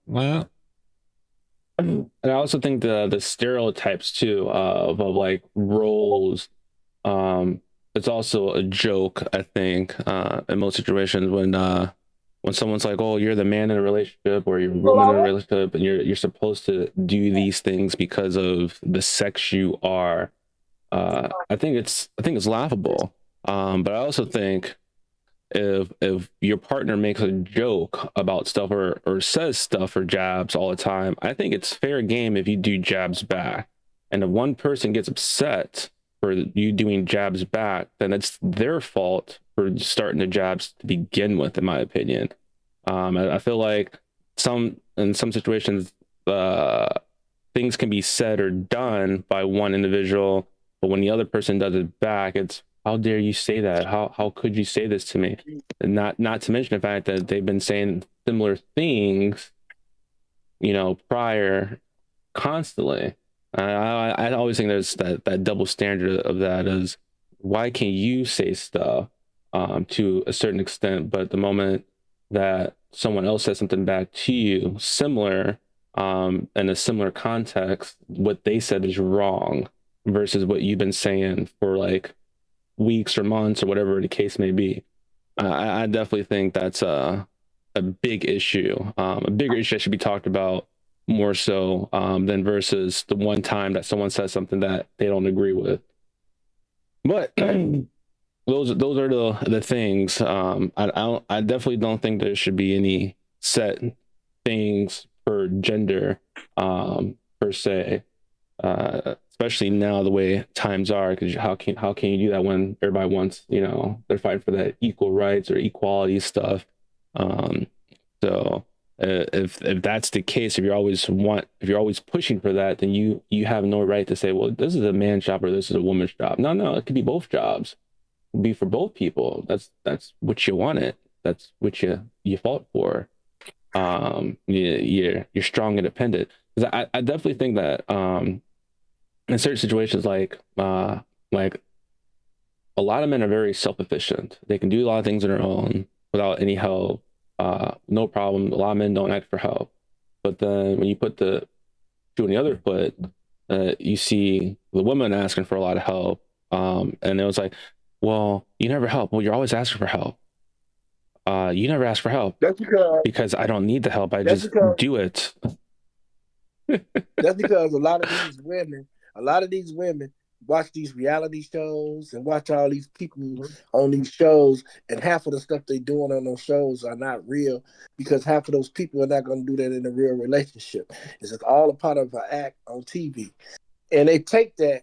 and I also think the stereotypes too of like roles. It's also a joke, I think, in most situations when someone's like, "Oh, you're the man in a relationship, or you're a woman in a relationship, and you're supposed to do these things because of the sex you are." I think it's laughable. But I also think if your partner makes a joke about stuff or says stuff or jabs all the time, I think it's fair game if you do jabs back. And if one person gets upset for you doing jabs back, then it's their fault for starting the jabs to begin with, in my opinion. I feel like in some situations, things can be said or done by one individual, but when the other person does it back, it's how dare you say that? How could you say this to me? And not to mention the fact that they've been saying similar things, prior constantly. I always think there's that double standard of that is why can you say stuff to a certain extent, but the moment that someone else says something back to you similar in a similar context, what they said is wrong versus what you've been saying for like weeks or months or whatever the case may be. I definitely think that's a big issue, a bigger issue that should be talked about more so than versus the one time that someone says something that they don't agree with. But those are the things. I definitely don't think there should be any set things per gender per se. Especially now the way times are, because how can you do that when everybody wants, they're fighting for that equal rights or equality stuff. So if that's the case, if you're always pushing for that, then you have no right to say, well, this is a man's job or this is a woman's job. No, it could be both jobs. It could be for both people. That's what you wanted. That's what you fought for. You're strong, independent. Because I definitely think that in certain situations, like a lot of men are very self-efficient. They can do a lot of things on their own without any help. No problem. A lot of men don't ask for help. But then when you put the shoe on the other foot, you see the woman asking for a lot of help. And it was like, well, you never help. Well, you're always asking for help. You never ask for help. That's because I don't need the help. I just do it. That's because a lot of these women, watch these reality shows and watch all these people on these shows, and half of the stuff they doing on those shows are not real because half of those people are not going to do that in a real relationship. It's just all a part of an act on TV, and they take that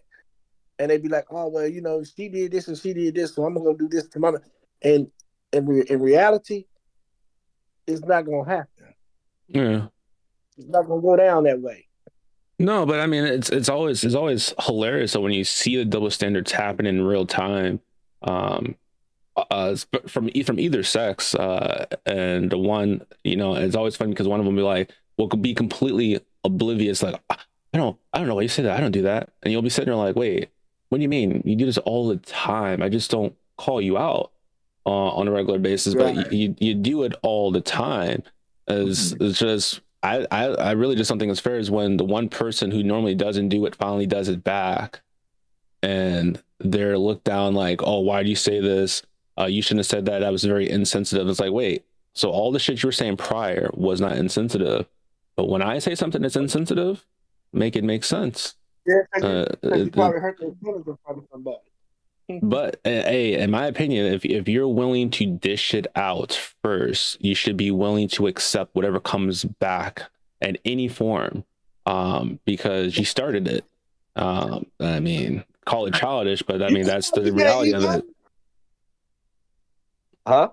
and they be like, oh well, she did this and she did this, so I'm gonna do this to my. And in reality, it's not gonna happen. Yeah. It's not gonna go down that way. No, but I mean, it's always hilarious. So when you see the double standards happen in real time, from either sex, and the one, it's always funny because one of them will be like, will be completely oblivious, like, I don't know why you say that. I don't do that, and you'll be sitting there like, wait, what do you mean? You do this all the time. I just don't call you out on a regular basis, Right. but you do it all the time. It's just. I really just don't think it's fair is when the one person who normally doesn't do it finally does it back, and they're looked down like, oh, why do you say this? You shouldn't have said that. That was very insensitive. It's like, wait, so all the shit you were saying prior was not insensitive, but when I say something that's insensitive, make it make sense. Yeah, you probably hurt their feelings in front of somebody. But hey, in my opinion, if you're willing to dish it out first, you should be willing to accept whatever comes back in any form, because you started it. I mean, call it childish, but I mean that's the reality of it. Huh?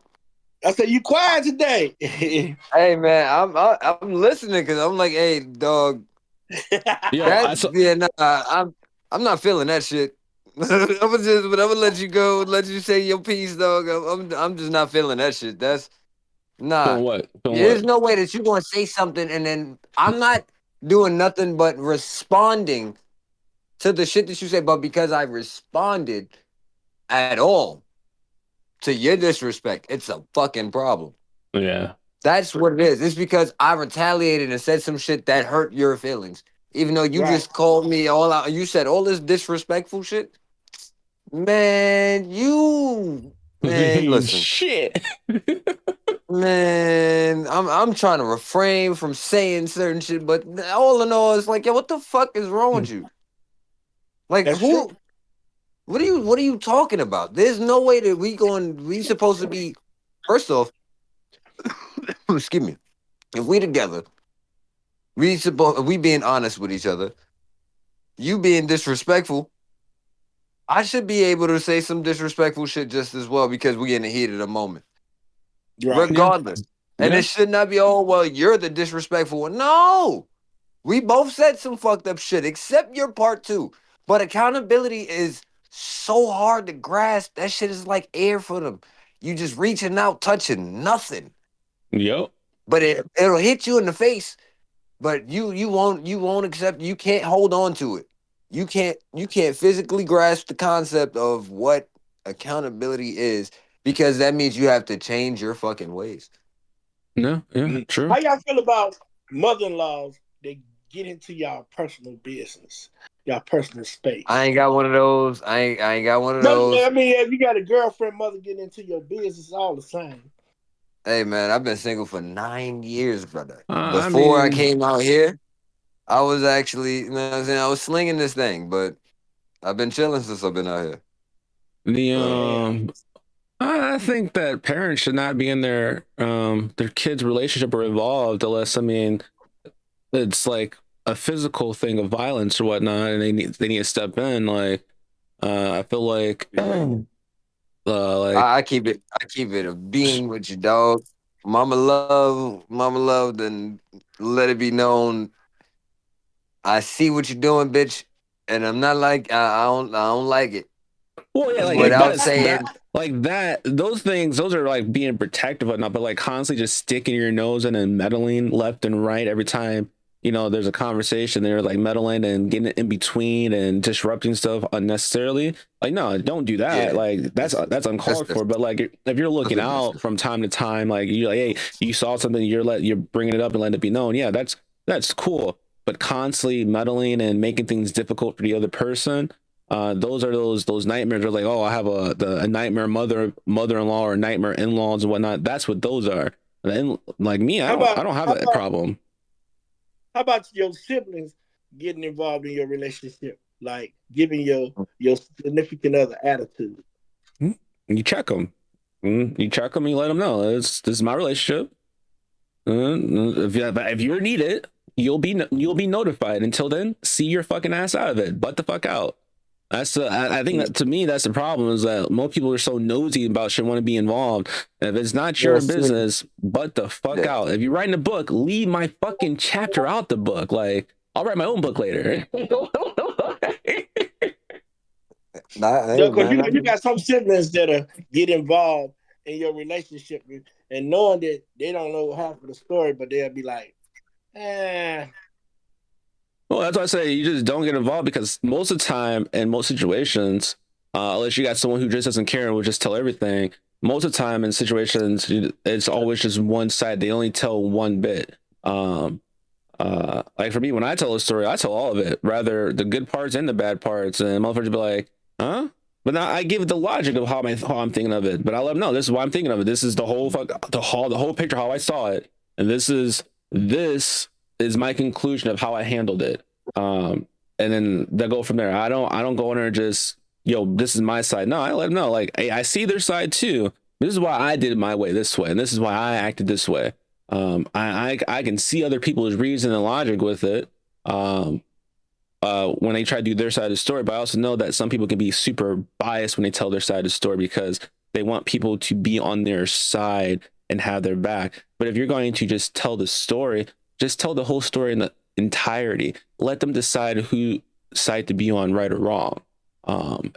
I said you quiet today. Hey man, I'm listening because I'm like, hey dog. Yeah, I'm not feeling that shit. I'm gonna let you go, let you say your piece, dog. I'm just not feeling that shit. That's Feeling what? There's no way that you're gonna say something and then I'm not doing nothing but responding to the shit that you say, but because I responded at all to your disrespect, it's a fucking problem. Yeah. That's what it is. It's because I retaliated and said some shit that hurt your feelings. Even though you just called me all out, you said all this disrespectful shit. Man, listen. Shit. Man, I'm trying to refrain from saying certain shit, but all in all, it's like, yo, what the fuck is wrong with you? Like, That's true. what are you talking about? There's no way that we supposed to be, first off, excuse me, if we together, we being honest with each other, you being disrespectful, I should be able to say some disrespectful shit just as well because we in the heat of the moment. Right. Regardless. Yeah. And it should not be, oh, well, you're the disrespectful one. No. We both said some fucked up shit, except your part too. But accountability is so hard to grasp. That shit is like air for them. You just reaching out, touching nothing. Yep. But it'll hit you in the face. But you won't accept. You can't hold on to it. You can't physically grasp the concept of what accountability is because that means you have to change your fucking ways. No, yeah, true. How y'all feel about mother-in-laws that get into y'all personal business, y'all personal space? I ain't got one of those. I ain't got one of those. No, I mean, if you got a girlfriend, mother getting into your business, it's all the same. Hey man, I've been single for 9 years, brother. I Before I mean- came out here, I was actually, you know what I'm saying, I was slinging this thing, but I've been chilling since I've been out here. I think that parents should not be in their kids' relationship or involved unless, I mean, it's like a physical thing of violence or whatnot, and they need to step in. Like, I feel like, I keep it a bean with you, dog. Mama love, then let it be known. I see what you're doing, bitch, and I'm not like I don't like it. Well, yeah, like without saying those things, those are like being protective or whatnot, but like constantly just sticking your nose in and meddling left and right every time, there's a conversation, they're like meddling and getting in between and disrupting stuff unnecessarily. Like, no, don't do that. Yeah. Like that's uncalled for. But like if you're looking out from time to time, like you're like, hey, you saw something, you're bringing it up and letting it be known. Yeah, that's cool. But constantly meddling and making things difficult for the other person, those are those nightmares. Are like, oh, I have a nightmare mother-in-law or nightmare in-laws and whatnot. That's what those are. And like me, I don't have that problem. How about your siblings getting involved in your relationship? like giving your significant other attitude? You check them. You check them. You let them know this is my relationship. If you're needed, you'll be notified. Until then, see your fucking ass out of it. Butt the fuck out. I think that to me that's the problem is that most people are so nosy about shit, want to be involved. If it's not your business, butt the fuck out. If you're writing a book, leave my fucking chapter out the book. Like I'll write my own book later. Because you got some siblings that get involved in your relationship and knowing that they don't know half of the story, but they'll be like, Well, that's why I say you just don't get involved because most of the time in most situations, unless you got someone who just doesn't care and will just tell everything, most of the time in situations, it's always just one side. They only tell one bit. Like for me, when I tell a story, I tell all of it, rather the good parts and the bad parts. And motherfuckers be like, huh? But now I give it the logic of how I'm thinking of it. But I let them know this is why I'm thinking of it. This is the whole picture, how I saw it. And this is my conclusion of how I handled it. And then they go from there. I don't go in there and just, yo, this is my side. No, I let them know, like, hey, I see their side too. This is why I did it my way this way, and this is why I acted this way. I can see other people's reason and logic with it. When they try to do their side of the story, but I also know that some people can be super biased when they tell their side of the story because they want people to be on their side and have their back. But if you're going to just tell the story, just tell the whole story in the entirety. Let them decide who side to be on, right or wrong.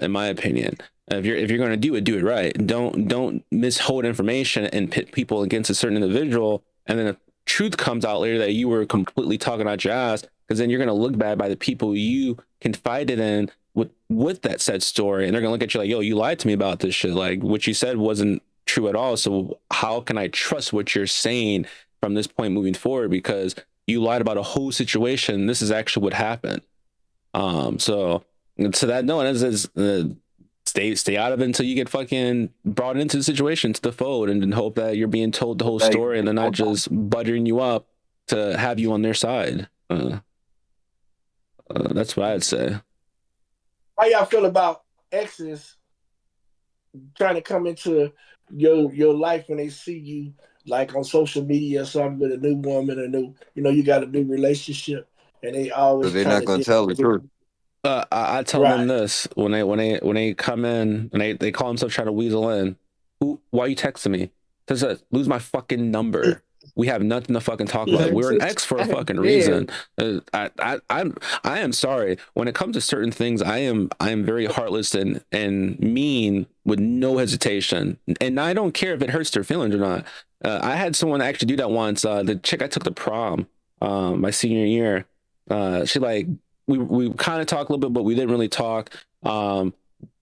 In my opinion, if you're going to do it right. Don't mishold information and pit people against a certain individual, and then the truth comes out later that you were completely talking out your ass. Because then you're going to look bad by the people you confided in with that said story, and they're going to look at you like, yo, you lied to me about this shit. Like what you said wasn't true at all. So how can I trust what you're saying from this point moving forward? Because you lied about a whole situation. This is actually what happened. So to that note, stay out of it until you get fucking brought into the situation, to the fold, and then hope that you're being told the whole story and they're not just buttering you up to have you on their side. That's what I'd say. How y'all feel about exes trying to come into your life when they see you like on social media or something with a new woman, you got a new relationship, and they always they're not gonna tell the truth. I tell them this when they come in and they call themselves trying to weasel in. Why are you texting me? Does that lose my fucking number? We have nothing to fucking talk about. We're an ex for a fucking reason. I am sorry. When it comes to certain things, I am very heartless and mean with no hesitation. And I don't care if it hurts their feelings or not. I had someone actually do that once. The chick I took to prom my senior year. She like we kind of talked a little bit, but we didn't really talk.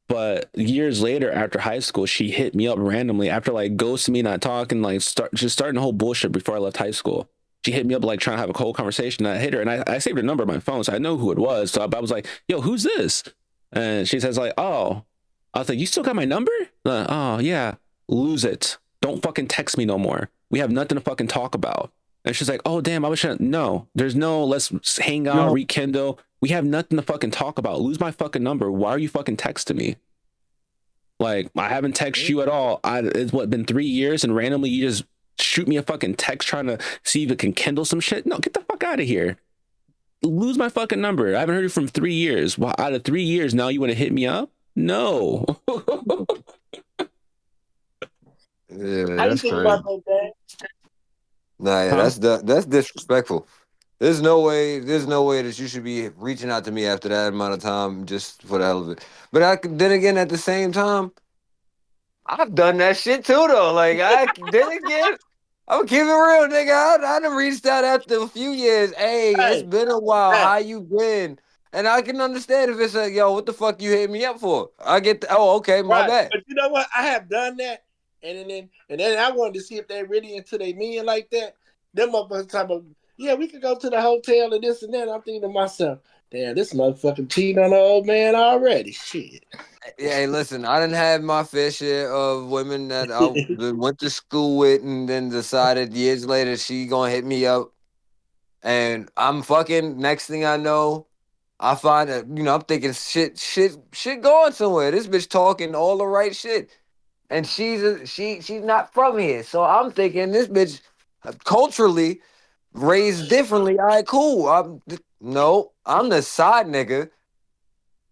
But years later, after high school, she hit me up randomly after like ghosting me, not talking, like starting the whole bullshit before I left high school. She hit me up like trying to have a whole conversation. And I hit her, and I saved her number on my phone, so I know who it was. So I was like, "Yo, who's this?" And she says like, "Oh," I was like, "You still got my number?" Oh yeah, lose it. Don't fucking text me no more. We have nothing to fucking talk about. And she's like, "Oh damn, I was trying." No, there's no let's hang out, rekindle. We have nothing to fucking talk about. Lose my fucking number. Why are you fucking texting me? Like, I haven't texted you at all. It's been 3 years, and randomly you just shoot me a fucking text trying to see if it can kindle some shit. No, get the fuck out of here. Lose my fucking number. I haven't heard you from 3 years. Well, out of 3 years, now you want to hit me up? No. Yeah, that's crazy. Nah, yeah, that's disrespectful. There's no way that you should be reaching out to me after that amount of time just for the hell of it. But then again, at the same time, I've done that shit too, though. Like, I'm gonna keep it real, nigga. I done reached out after a few years. Hey, it's been a while. How you been? And I can understand if it's like, yo, what the fuck you hit me up for? I get, okay, my bad. But you know what? I have done that, and then I wanted to see if they're really into their men like that. Them motherfuckers talking about, yeah, we could go to the hotel and this and that. I'm thinking to myself, damn, this motherfucker cheating on the old man already. Shit. Yeah, hey, listen, I didn't have my fair share of women that I went to school with and then decided years later she gonna hit me up. And I'm fucking, next thing I know, I find that, I'm thinking shit going somewhere. This bitch talking all the right shit. And she's not from here. So I'm thinking this bitch culturally raised differently. All right, cool. I'm the side nigga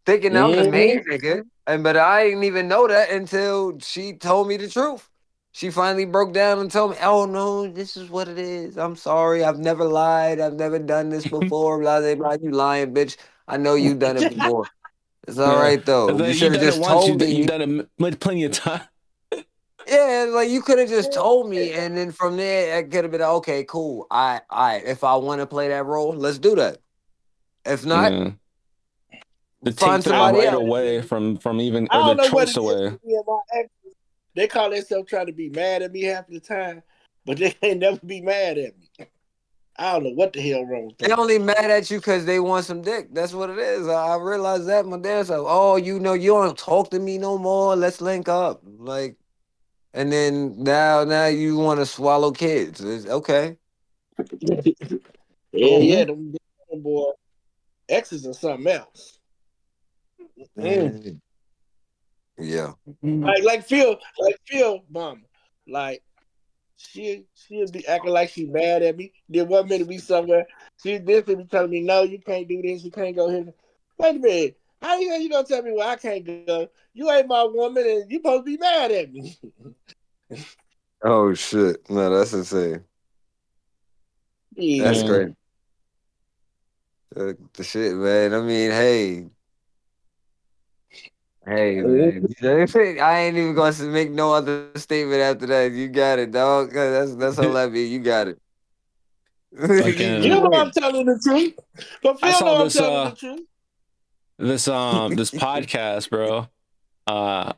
thinking I'm the main nigga. But I didn't even know that until she told me the truth. She finally broke down and told me, "Oh no, this is what it is. I'm sorry. I've never lied. I've never done this before. Blah blah blah. You lying, bitch. I know you done it before. It's all right though. You should have just told me. You've done it plenty of time. Yeah, like you could have just told me, and then from there it could have been okay, cool. I if I want to play that role, let's do that. If not, it find takes it somebody right else. away from even I or don't the know what choice it is away. with me and my exes. They call themselves trying to be mad at me half the time, but they can't never be mad at me. I don't know what the hell wrong with They them. only mad at you because they want some dick. That's what it is. I realized that my dad's like, oh, you don't talk to me no more. Let's link up. Like, and then now you want to swallow kids. It's okay. Yeah, them boy exes are something else. Yeah. Like Phil, mama. Like she'll be acting like she mad at me. Then 1 minute we somewhere, she this be telling me, no, you can't do this, you can't go here. Wait a minute. How you gonna tell me where I can't go? You ain't my woman and you supposed to be mad at me. Oh shit. No, that's insane. Yeah. That's great. The shit, man. I mean, hey, man. I ain't even gonna make no other statement after that. You got it, dog. That's all that be. You got it. You know I'm telling the truth. But Phil know I'm telling the truth. This podcast, bro.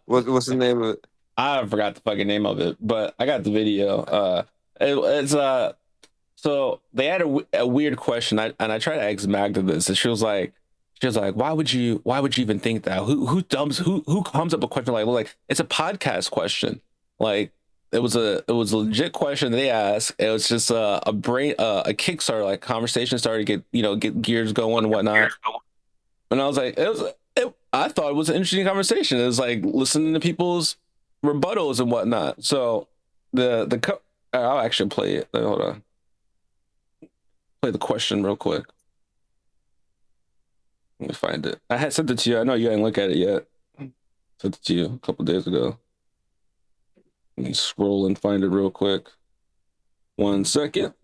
What's the name of it? I forgot the fucking name of it, but I got the video. It's so they had a weird question, and I tried to ask Magda this, and she was like, why would you even think that? Who comes up with a question like it's a podcast question? Like it was a legit question they asked. It was just a Kickstarter like conversation started to get gears going and whatnot. And I was like, I thought it was an interesting conversation. It was like listening to people's rebuttals and whatnot. So I'll actually play it. Hold on. Play the question real quick. Let me find it. I had sent it to you. I know you didn't look at it yet. Sent it to you a couple days ago. Let me scroll and find it real quick. 1 second.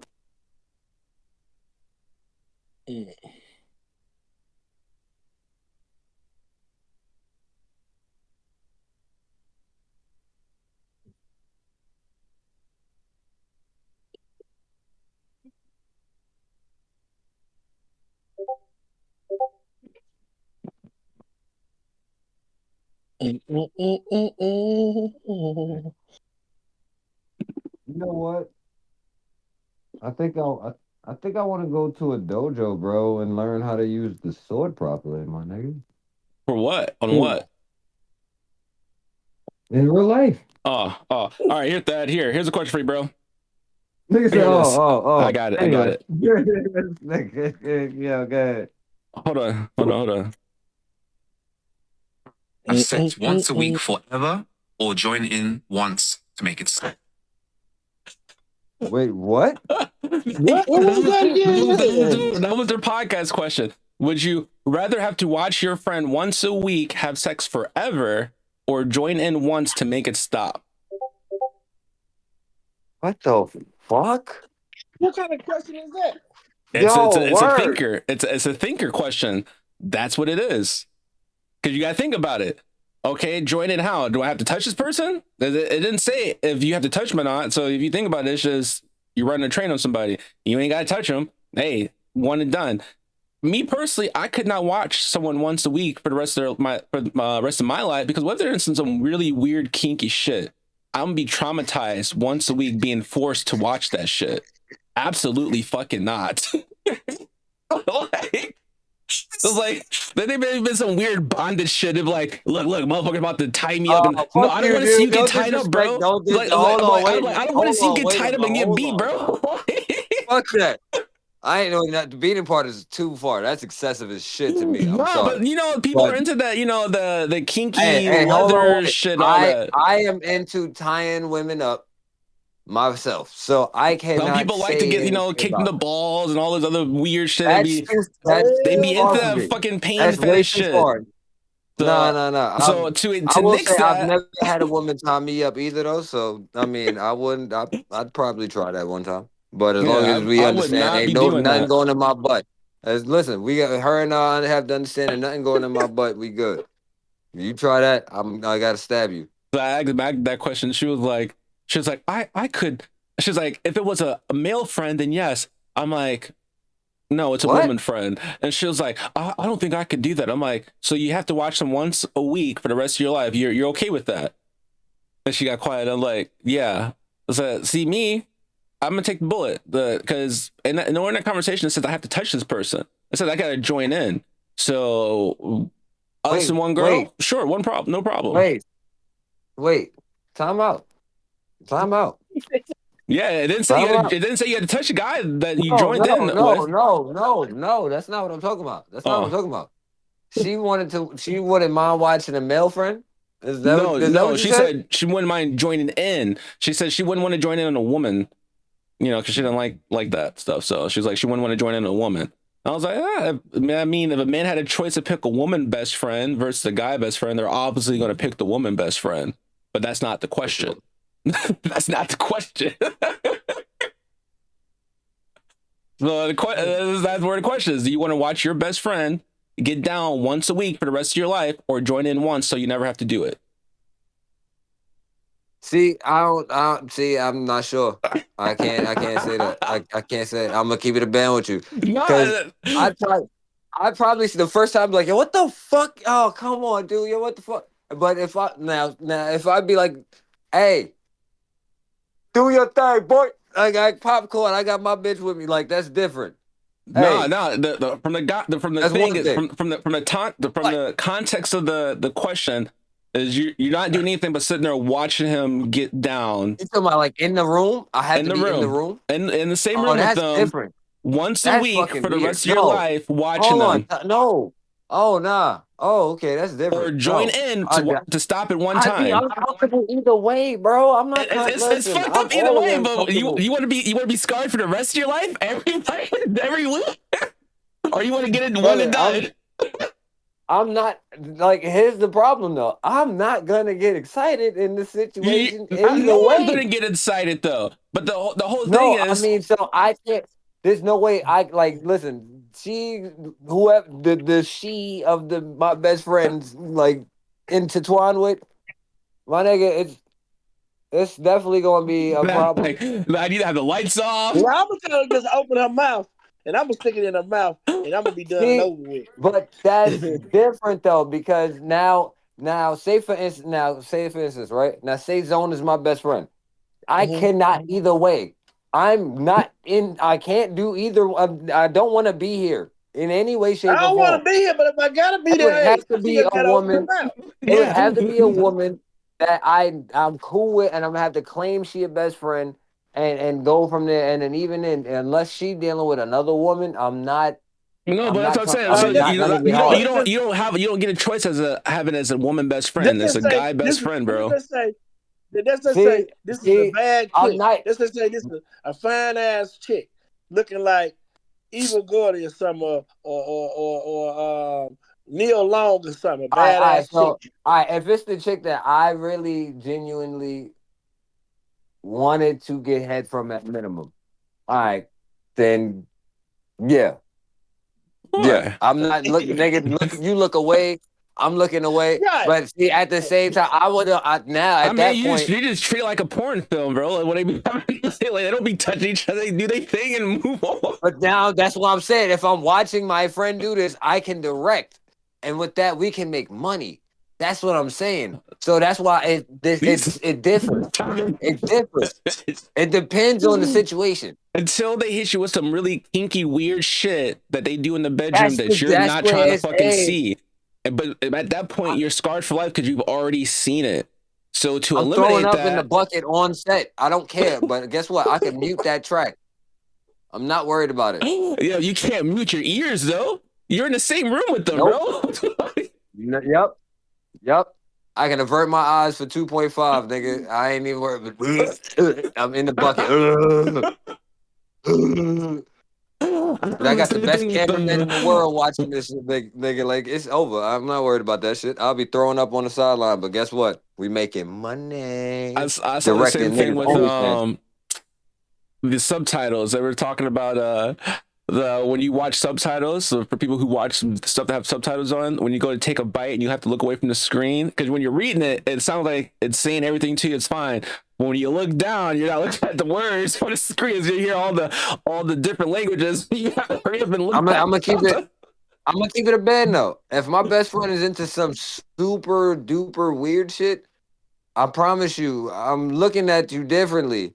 You know what? I think I want to go to a dojo, bro, and learn how to use the sword properly, my nigga. For what? On what? In real life. Oh. All right, here's a question for you, bro. Nigga said, oh. I got it. Anyway. Yeah, go ahead. Hold on. Have sex once a week forever, or join in once to make it stop. Wait, what? What was that again? That was their podcast question. Would you rather have to watch your friend once a week have sex forever, or join in once to make it stop? What the fuck? What kind of question is that? It's a thinker. It's a thinker question. That's what it is. Because you gotta think about it. Okay, join in how? Do I have to touch this person? It didn't say if you have to touch them or not. So if you think about it, it's just you're running a train on somebody. You ain't gotta touch them. Hey, one and done. Me personally, I could not watch someone once a week for the rest of my life, because what if they're in some really weird kinky shit? I'm gonna be traumatized once a week being forced to watch that shit. Absolutely fucking not. Like, then they may have been some weird bondage shit of like, look, motherfucker about to tie me up. And no, I don't want to see you get tied up, bro. I don't want to see you get tied up and get beat, bro. Fuck that. I ain't know that the beating part is too far. That's excessive as shit to me. I'm No, sorry. but you know, people But- are into that. You know, the kinky Hey, hold on, leather wait. shit and all that. I am into tying women up myself, so I cannot. Some people like to say get, anything kicked in about the balls and all this other weird shit. That's They be too into far from that me. fucking pain That's way fetish too shit. far. So, No. So I to will nix say I've that, never had a woman tie me up either, though. So I mean, I wouldn't. I'd probably try that one time. But as long yeah, as we I would understand, not ain't be doing nothing that. going in my butt. Listen, we got her and I have to understand that nothing going in my butt. We good. You try that, I gotta stab you. So I asked back that question. She was like, I could. She's like, if it was a male friend, then yes. I'm like, no, it's a What? woman friend. And she was like, I don't think I could do that. I'm like, so you have to watch them once a week for the rest of your life. You're okay with that? And she got quiet. I'm like, yeah. I said, see me, I'm gonna take the bullet. Because in that conversation, it says I have to touch this person. I said I gotta join in. So us and one girl, wait. sure, one problem, no problem. Wait. Time out. Yeah, it didn't say it didn't say you had to touch a guy that you joined in with. No. That's not what I'm talking about. That's not what I'm talking about. She wouldn't mind watching a male friend. Is that No, what she said she wouldn't mind joining in. She said she wouldn't want to join in on a woman, because she didn't like that stuff. So she's like, she wouldn't want to join in on a woman. I was like, I mean, if a man had a choice to pick a woman best friend versus a guy best friend, they're obviously going to pick the woman best friend. But that's not the question. That's not the question. So that's where the question is: do you want to watch your best friend get down once a week for the rest of your life, or join in once so you never have to do it? See, see. I'm not sure. I can't say that. I can't say it. I'm gonna keep it a band with you. Because I probably the first time like, yo, what the fuck? Oh, come on, dude. Yo, what the fuck? But if if I'd be like, hey, do your thing, boy. I got popcorn. I got my bitch with me. Like that's different. No, Hey. from the That's thing one is thing. from the context of the question is you're not doing anything but sitting there watching him get down You talking about like in the room? I have in to the be in the room, room. in the same Oh, room with that's them different. once a That's week fucking for the weird. rest of your No. life watching Hold them, on. No. Oh nah. Oh, okay. That's different. or join No. in I- to stop at one I mean, time. I'm comfortable either way, bro. I'm not. It's Listen, fucked I'm up either way, always but you comfortable. want to be scarred for the rest of your life every week, or you want to get it one and done. I'm not like. Here's the problem, though. I'm not gonna get excited in this situation either No one's way. gonna get excited though. But the whole No, thing is, I mean, so I can't. There's no way I like. Listen, whoever the she of my best friends like intertwined with my nigga. It's definitely gonna be a problem. like, I need to have the lights off. Well, I'm gonna tell her just open her mouth, and I'm gonna stick it in her mouth, and I'm gonna be done and over with. But that's different though, because now say for instance, right? Now say Zone is my best friend. I cannot either way. I'm not in. I can't do either. I don't want to be here in any way, shape, I or don't want form. to be here, but if I gotta be It would there, have to she be just a gotta open her woman. mouth. It would have to be a woman that I'm cool with, and I'm gonna have to claim she a best friend, and go from there. And then even in, unless she dealing with another woman, I'm not. No, I'm but that's not what I'm saying. So not gonna get hard. you don't get a choice as a woman best friend. Let's It's a just say- guy best friend, bro. Let's just See, say this is a bad I'm chick. not- Let's just say this is a fine ass chick looking like Eva Gordy or something, or Neil Long or something. A badass chick. If it's the chick that I really genuinely wanted to get head from at minimum, all right, then yeah. Yeah, I'm not looking, nigga. You look away. I'm looking away. Right. But see, at the same time, I would now at that point. You just treat it like a porn film, bro. Like when they don't be touching each other, they do their thing and move on. But now that's what I'm saying. If I'm watching my friend do this, I can direct, and with that, we can make money. That's what I'm saying. So that's why it differs. It differs. It depends on the situation. Until they hit you with some really kinky, weird shit that they do in the bedroom that you're not where trying to it's fucking a- see. But at that point, you're scarred for life because you've already seen it. So to I'm eliminate throwing up that, in the bucket on set. I don't care. But guess what? I can mute that track. I'm not worried about it. Yeah, you can't mute your ears though. You're in the same room with them, Nope. bro. Yep. I can avert my eyes for 2.5, nigga. I ain't even worried. I'm in the bucket. But I got the best cameraman in the world watching this shit, nigga. Like, it's over. I'm not worried about that shit. I'll be throwing up on the sideline, but guess what? We making money. I saw the Directing same thing niggas with OnlyFans. the subtitles. They were talking about the when you watch subtitles, so for people who watch stuff that have subtitles on, when you go to take a bite and you have to look away from the screen, because when you're reading it, it sounds like it's saying everything to you. It's fine. But when you look down, you're not looking at the words on the screen. You hear all the different languages. You have to hurry up and look. I'm gonna keep it. I'm gonna keep it a bed though. If my best friend is into some super duper weird shit, I promise you, I'm looking at you differently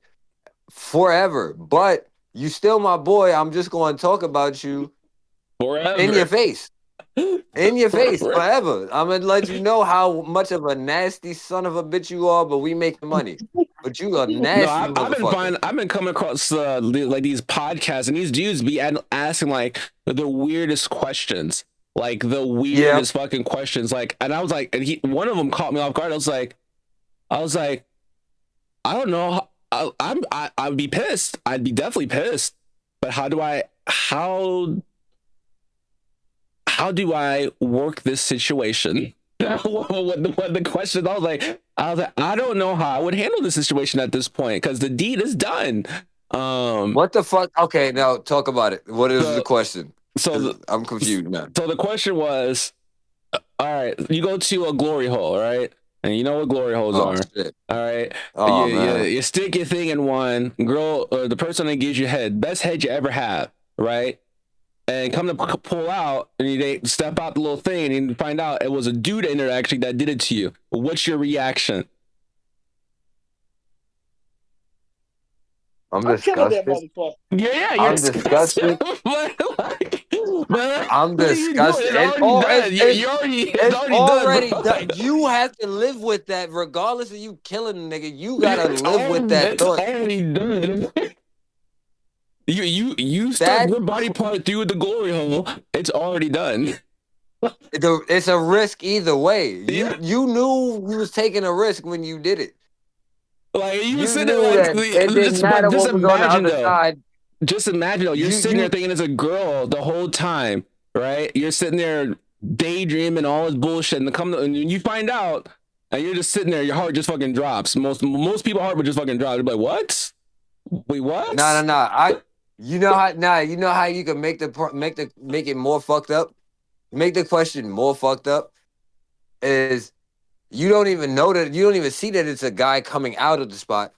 forever. But you still my boy. I'm just going to talk about you forever in your face. In your face forever. I'm gonna let you know how much of a nasty son of a bitch you are, but we making money. But you a nasty motherfucker. I've been coming across like these podcasts, and these dudes be asking like the weirdest questions, like the weirdest fucking questions. Like, and I was like, and one of them caught me off guard. I was like, I don't know. I'd be pissed. I'd be definitely pissed. But how do I work this situation? what the question? I was like, I don't know how I would handle the situation at this point because the deed is done. What the fuck? Okay, now talk about it. What is the question? So I'm confused now. So the question was, all right, you go to a glory hole, right? And you know what glory holes are. Shit. All right. Oh, man. You stick your thing in one girl, the person that gives you head, best head you ever have, right? And come to pull out, and they step out the little thing, and you find out it was a dude in there actually that did it to you. What's your reaction? I'm disgusted. Yeah, you're I'm disgusted. I'm disgusted. It's already done. You have to live with that, regardless of you killing a nigga. You gotta live with that thought. It's already done. You stuck your body part through the glory hole. It's already done. It's a risk either way. You knew you was taking a risk when you did it. Like you sitting there, like, it didn't matter what was on the other side. Just imagine though, you're sitting there thinking it's a girl the whole time, right? You're sitting there daydreaming all this bullshit, and you find out, and you're just sitting there, your heart just fucking drops. Most people's heart would just fucking drop. They're like, what? Wait, what? No. You know how you can make it more fucked up? Make the question more fucked up is you don't even know that, you don't even see that it's a guy coming out of the spot.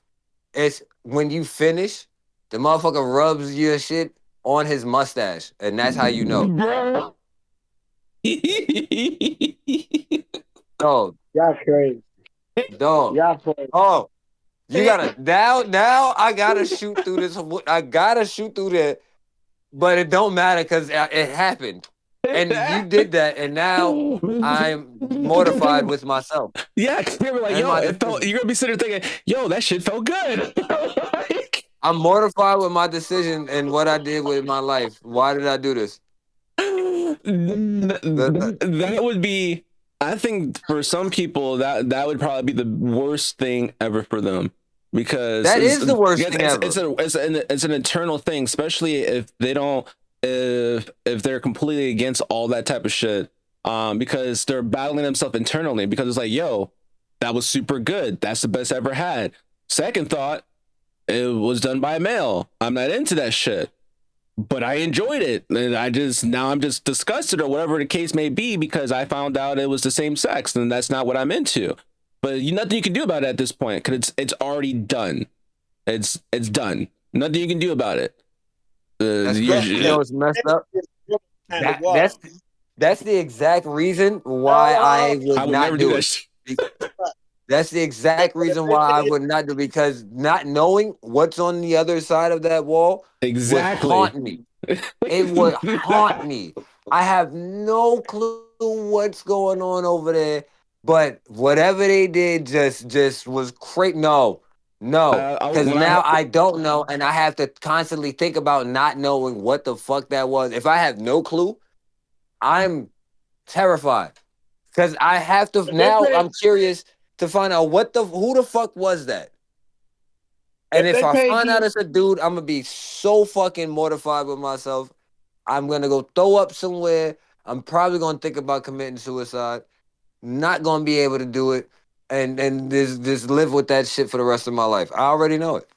It's when you finish, the motherfucker rubs your shit on his mustache, and that's how you know. Bro. Dog. Y'all crazy. Dog. Y'all crazy. Oh. You gotta now I gotta shoot through this. I gotta shoot through that, but it don't matter because it happened, and you did that, and now I'm mortified with myself. Yeah, because you're like, yo, you're gonna be sitting there thinking, yo, that shit felt good. I'm mortified with my decision and what I did with my life. Why did I do this? That would be, I think, for some people that would probably be the worst thing ever for them. Because that is the worst thing ever. It's an internal thing, especially if they don't, if they're completely against all that type of shit. Because they're battling themselves internally. Because it's like, yo, that was super good. That's the best I ever had. Second thought, it was done by a male. I'm not into that shit, but I enjoyed it, and I'm just disgusted or whatever the case may be because I found out it was the same sex, and that's not what I'm into. But nothing you can do about it at this point because it's already done. It's done. Nothing you can do about it. It's messed up. That's the exact reason why I would not do it. That's the exact reason why I would not do it, because not knowing what's on the other side of that wall would haunt me. It would haunt me. I have no clue what's going on over there. But whatever they did just was crazy. No, No, because when now I don't know, and I have to constantly think about not knowing what the fuck that was. If I have no clue, I'm terrified because I have to. If they Now pay, I'm curious to find out who the fuck was that. And if if they I paid find out you, it's a dude, I'm gonna be so fucking mortified with myself. I'm gonna go throw up somewhere. I'm probably gonna think about committing suicide. Not gonna be able to do it, and just live with that shit for the rest of my life. I already know it.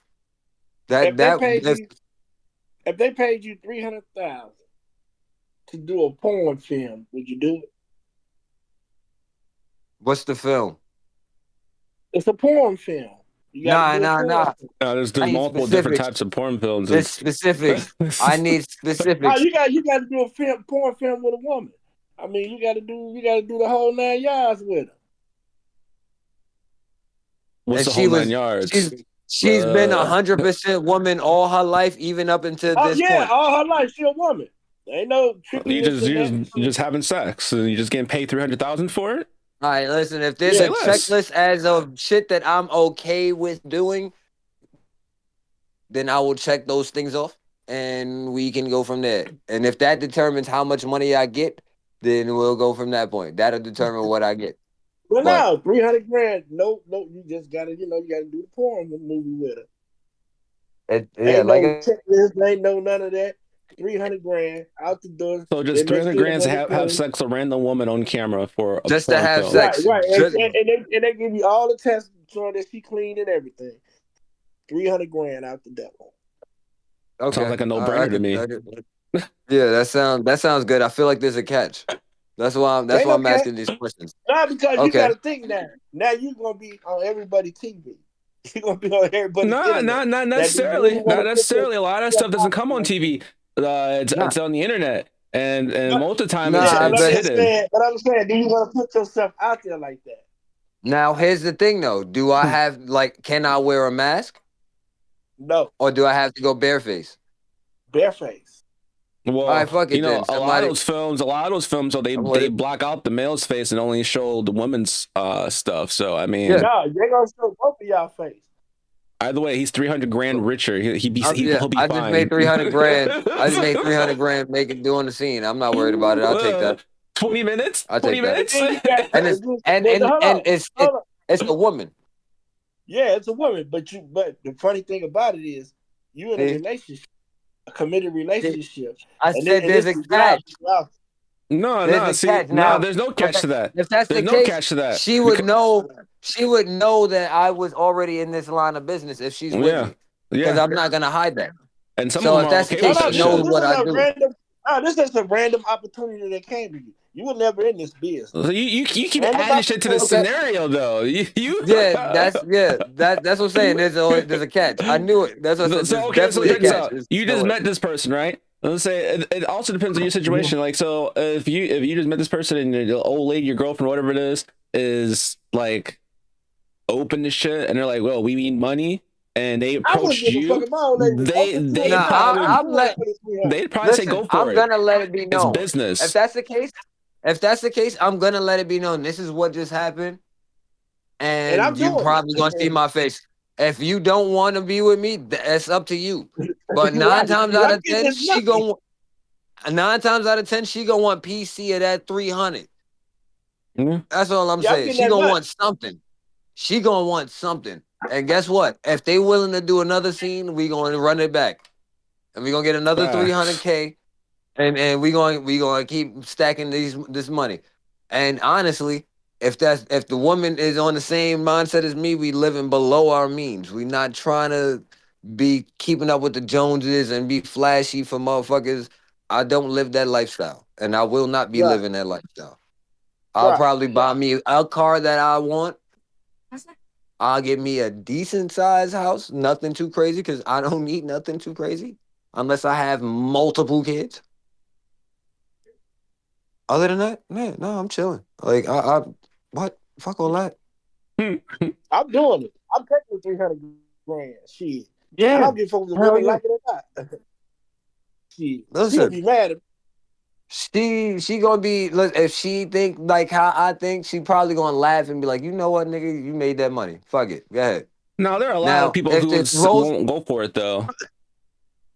if they paid That's you, if they paid you 300,000 to do a porn film, would you do it? what's the film? It's a porn film. You got to Nah, do a nah, porn. nah. there's I need multiple different specifics. types of porn films. There's specifics. I need Oh, specifics. you got to do a porn film with a woman. I mean, you got to do the whole 9 yards with her. What's And the whole 9 yards? she's been 100% woman all her life, even up until Oh this yeah, point. all her life she a woman. There ain't no You trickiness just in you that. just you just having sex, and you just getting paid 300,000 for it. All right, listen, if there's Say a less. checklist as of shit that I'm okay with doing, then I will check those things off and we can go from there. And if that determines how much money I get, then we'll go from that point. That'll determine what I get. Well, But no, 300 grand. No, you just gotta, you gotta do the porn movie with her. yeah, Ain't like no checklist, ain't no none of that. 300 grand out the door. So They just make 300 sure the grand to money have clean. sex with a random woman on camera for a just to porn have film. Right, sex. right. Just, And they give you all the tests showing that she clean and everything. 300 grand out the devil. okay. Sounds like a no-brainer to me. Yeah, that sounds good. I feel like there's a catch. That's why Ain't I'm no asking these questions. Not because you Okay. got to think now. Now you're gonna be on everybody's TV. You're gonna be on everybody's No, internet. not That you necessarily. really Not wanna put necessarily. A lot of stuff doesn't come on your- TV. Nah. It's on the internet, and most of the time Nah, Yeah, it's but hidden. I'm saying, do you want to put yourself out there like that? Now here's the thing though. Do I have can I wear a mask? No, Or do I have to go bareface? bareface. Well, All right, fuck it then. a lot of those films, so I'm with they it. block out the male's face and only show the woman's stuff. So I mean, Yeah. No, they're gonna show both of y'all face. either way, he's 300 grand richer. He'll be I just fine. made 300 grand. I just made 300 grand doing the scene. I'm not worried about it. I'll take that. 20 minutes. I'll 20 take that. minutes. And then you got- And it's hold on. it's a woman. Yeah, it's a woman, but the funny thing about it is, you in a Yeah. relationship, a committed relationship. I and said there's a this is catch. No, There's no. a See, catch. no, Now, there's no catch to that. If that's There's the no case, catch to that. she would know. She would know that I was already in this line of business if she's with me, because Yeah. I'm not gonna hide that. And some So of if them are that's the okay with case, that she knows shit. what I do. This is a random opportunity that came to you. You were never in this business. So you keep Random adding shit to the Okay. scenario though. You Yeah, that's what I'm saying. There's a catch. I knew it. That's what I said. So There's definitely check a this catch. out. There's You no just way. met this person, right? Let's say it also depends on your situation. Like, so if you just met this person and the old lady, your girlfriend, whatever it is like open to shit, and they're like, "Well, we need money," and they I wouldn't approached give a fuck you, if my old lady was open to it. Nah, they'd probably say, Listen, "Go for I'm it." gonna let it be It's known. business. If that's the case, I'm gonna let it be known. This is what just happened, And I'm and you doing probably it. gonna see my face. If you don't want to be with me, that's up to you. But You're 9 right. times I'm out of getting 10, this nothing. 9 times out of 10, she gonna want PC of that 300. Yeah. That's all I'm Yeah, I'm saying. getting She that gonna nut. want something. She gonna want something. And guess what? If they willing to do another scene, we gonna run it back, and we gonna get another Facts. 300K, and we gonna keep stacking this money. And honestly, if the woman is on the same mindset as me, we living below our means. We not trying to be keeping up with the Joneses and be flashy for motherfuckers. I don't live that lifestyle, and I will not be Right. living that lifestyle. I'll Right. probably buy me a car that I want. I'll get me a decent sized house, nothing too crazy, because I don't need nothing too crazy unless I have multiple kids. Other than that, man, no, I'm chilling. Like what? Fuck all that. I'm doing it. I'm taking 300 grand. Shit. I Yeah. don't give a fuck if the Hell women yeah. like it or not. Shit. She Listen. gonna be mad at me. She gonna be, look, if she think like how I think, she probably gonna laugh and be like, you know what, nigga, you made that money. Fuck it. Go ahead. No, there are a lot Now, of people if who the roles, won't go for it though.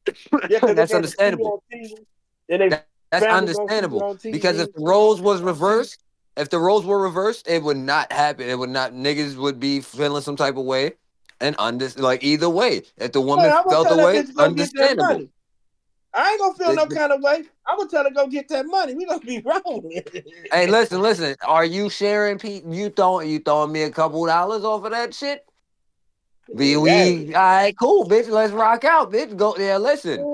Yeah, because that's understandable. and they That's family gonna see it understandable on because TV. if the roles was reversed, it would not happen. It would not. Niggas would be feeling some type of way, and like either way, if the Man, woman I'm gonna felt tell that away, bitch to go get that understandable. money. I ain't gonna feel no The- kind of way. I'm gonna tell her to go get that money. We gonna be wrong. Hey, listen. Are you sharing? Pete, you throwing me a couple dollars off of that shit? We all right, cool, bitch. Let's rock out, bitch. Go there. Listen,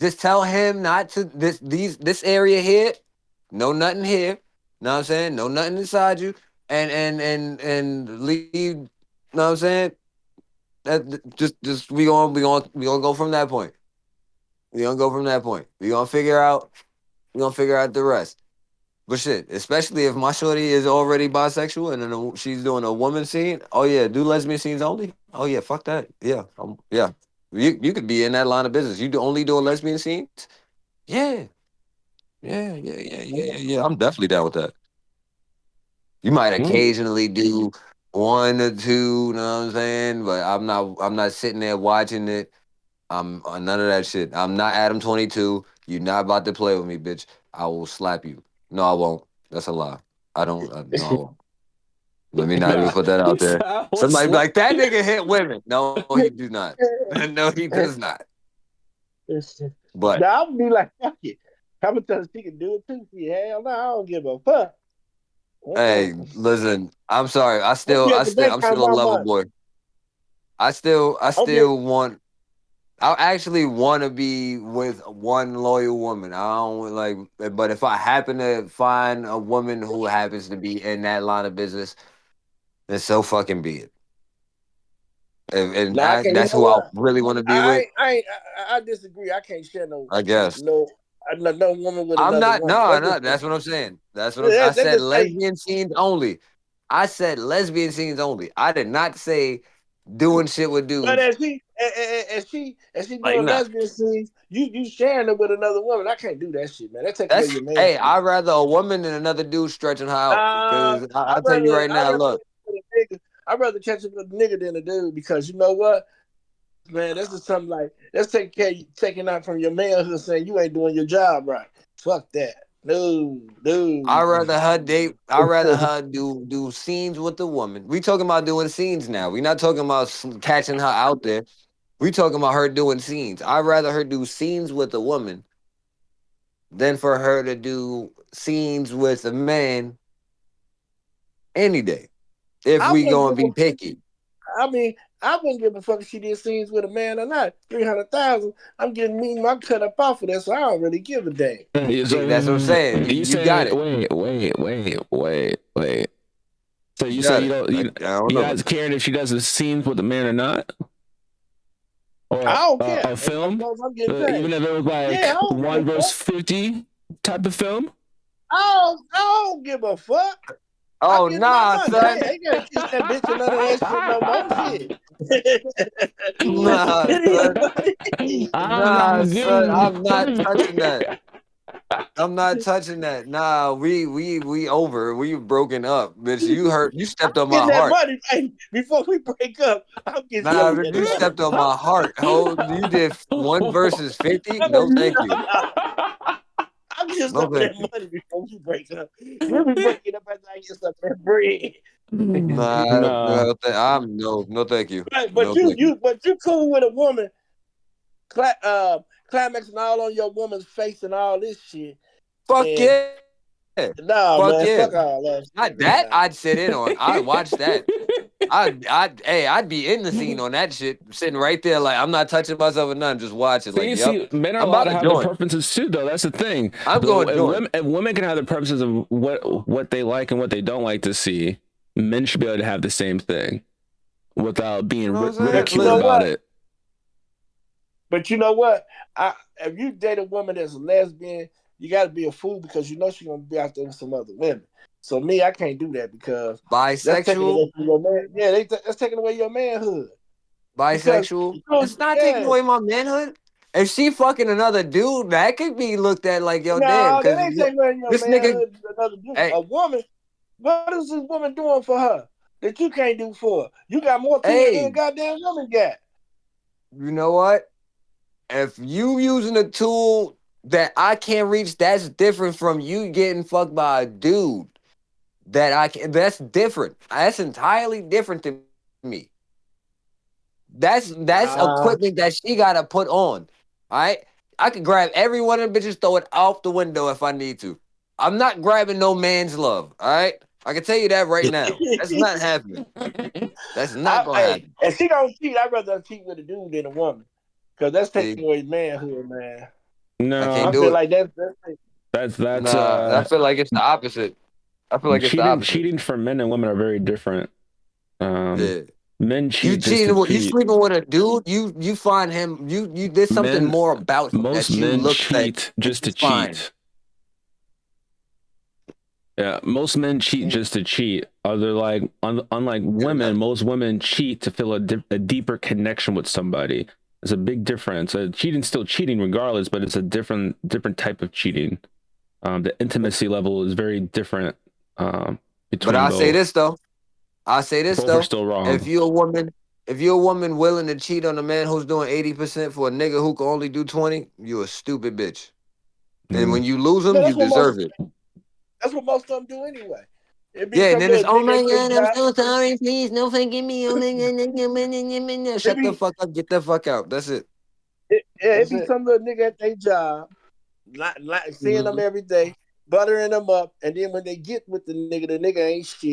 just tell him not to this area here. No nothing here. Know what I'm saying? No nothing inside you. And leave. Know what I'm saying? That just we gonna go from that point. We gonna go from that point. We gonna figure out the rest. But shit, especially if my shorty is already bisexual and then she's doing a woman scene. Oh yeah, do lesbian scenes only. Oh yeah, fuck that. Yeah, yeah. You could be in that line of business. You only doing lesbian scenes. Yeah, yeah. I'm definitely down with that. You might occasionally do one or two. You know what I'm saying? But I'm not sitting there watching it. I'm none of that shit. I'm not Adam 22. You're not about to play with me, bitch. I will slap you. No, I won't. That's a lie. I don't. No, I won't. Let me not even put that out there. Somebody be like, that nigga hit women. No, he do not. No, he does not. But Now I'm be like, fuck it. I'm gonna tell her she can do it too. She hell no, I don't give a fuck. hey, listen. I'm sorry. I'm at the bank I'm count still a my lover money. boy. I I'm get, still want. I actually want to be with one loyal woman. I don't like, but if I happen to find a woman who happens to be in that line of business, then so fucking be it. And now I can't. You that's know who I what? really want to be with. I disagree. I can't share I guess. no woman with I'm another not. woman. No, no. That's what I'm saying. I That said just say, lesbian scenes only. I said lesbian scenes only. I did not say doing shit with but dudes. as she Like doing nah. lesbian scenes, you sharing it with another woman. I can't do that shit, man. That take away That's your man. hey. I'd rather a woman than another dude stretching her out. Because I'll tell you right now. Look. I'd rather catch it with a nigga than a dude because you know what, man, this is something like that's taking out from your manhood saying you ain't doing your job right. Fuck that. No. I'd rather her date. I'd rather her do scenes with the woman. We talking about doing scenes now. We not talking about catching her out there. We talking about her doing scenes. I'd rather her do scenes with a woman than for her to do scenes with a man any day. If I we wouldn't gonna give be a picky. I mean, I wouldn't give a fuck if she did scenes with a man or not. 300,000. I'm getting me my cut up off of that, so I don't really give a damn. See, that's what I'm saying. You You got say it. wait. So you say Got you it. don't I don't you know. guys caring if she does the scenes with the man or not, or I don't care. a film, As long as I'm getting paid. even if it was like Yeah, I don't give a 1 versus fuck. 50 type of film. I don't give a fuck. Oh I'm getting my nah, money. son. I ain't gotta kiss that bitch or none of that shit no more. Shit. Nah, son. I'm Nah, not son. giving. I'm not touching that. I'm not touching that. Nah, we over. We broken up, bitch. You stepped on my Getting that heart. money, baby. Before we break up, I'm getting some Nah, of bitch, that you money. stepped on my heart. Ho, you did 1 versus 50. No, thank you. I'm getting No, some of thank that you. money before we break up. You'll be breaking up after I get some of that bread. Nah, Nah. no, thank you. But No, thank you. you cool with a woman climaxing all on your woman's face and all this shit. Fuck And yeah. nah, Fuck man, yeah. fuck all that Not shit, that man. I'd sit in on. I'd watch that. I'd be in the scene on that shit, sitting right there, like I'm not touching myself or nothing, just watch it. Like, yep, Men are I'm allowed about to to have their join. preferences too, though. That's the thing. I'm going to join. If women can have their preferences of what they like and what they don't like to see, men should be able to have the same thing without being You know what I'm saying? But you ridiculed know Listen, about what? it. But you know what? If you date a woman that's a lesbian, you got to be a fool because you know she's gonna be out there with some other women. So me, I can't do that because that's taking bisexual, away from your man. Yeah, that's taking away your manhood. Because bisexual. It's not taking away my manhood. If she fucking another dude, that could be looked at like, yo, damn, no, that because ain't taking away your this nigga, manhood. To another dude. hey, A woman. What is this woman doing for her? that you can't do for her. You got more tools than Hey, a goddamn woman got. you know what? If you using a tool that I can't reach, that's different from you getting fucked by a dude that I can. That's different. That's entirely different to me. That's equipment that she gotta put on. All right, I could grab every one of them bitches, throw it out the window if I need to. I'm not grabbing no man's love. All right, I can tell you that right now. That's not happening. That's not gonna Hey, happen. and she don't cheat. I'd rather cheat with a dude than a woman. Because that's See, taking away manhood, man. I can't I No, do feel it. like that's Nah, I feel like it's the opposite. I feel like it's the opposite. cheating for men and women are very different. Yeah. Men You cheat just to cheating with you cheat. sleeping with a dude, you find him, you there's something Men more about him Most that you men look at cheat and just you to find. cheat. Yeah, most men cheat just to cheat. Other like unlike women, most women cheat to feel a deeper connection with somebody. There's a big difference. Cheating's still cheating regardless, but it's a different type of cheating. The intimacy level is very different But between I'll say both. this though. I'll say this Both are though. still If wrong. you're a woman, if you're a woman willing to cheat on a man who's doing 80% for a nigga who can only do 20, you a stupid bitch. And when Mm. you lose him, no, you deserve it. that's what most of them do anyway. It be Yeah, and some then it's little oh nigga my at their god, I'm job. so sorry, please, no forgive me. Oh my god, It shut the be fuck up, get the fuck out. That's it. it That's be it. some little nigga at their job, not seeing them Mhm. every day, buttering them up, and then when they get with the nigga ain't shit.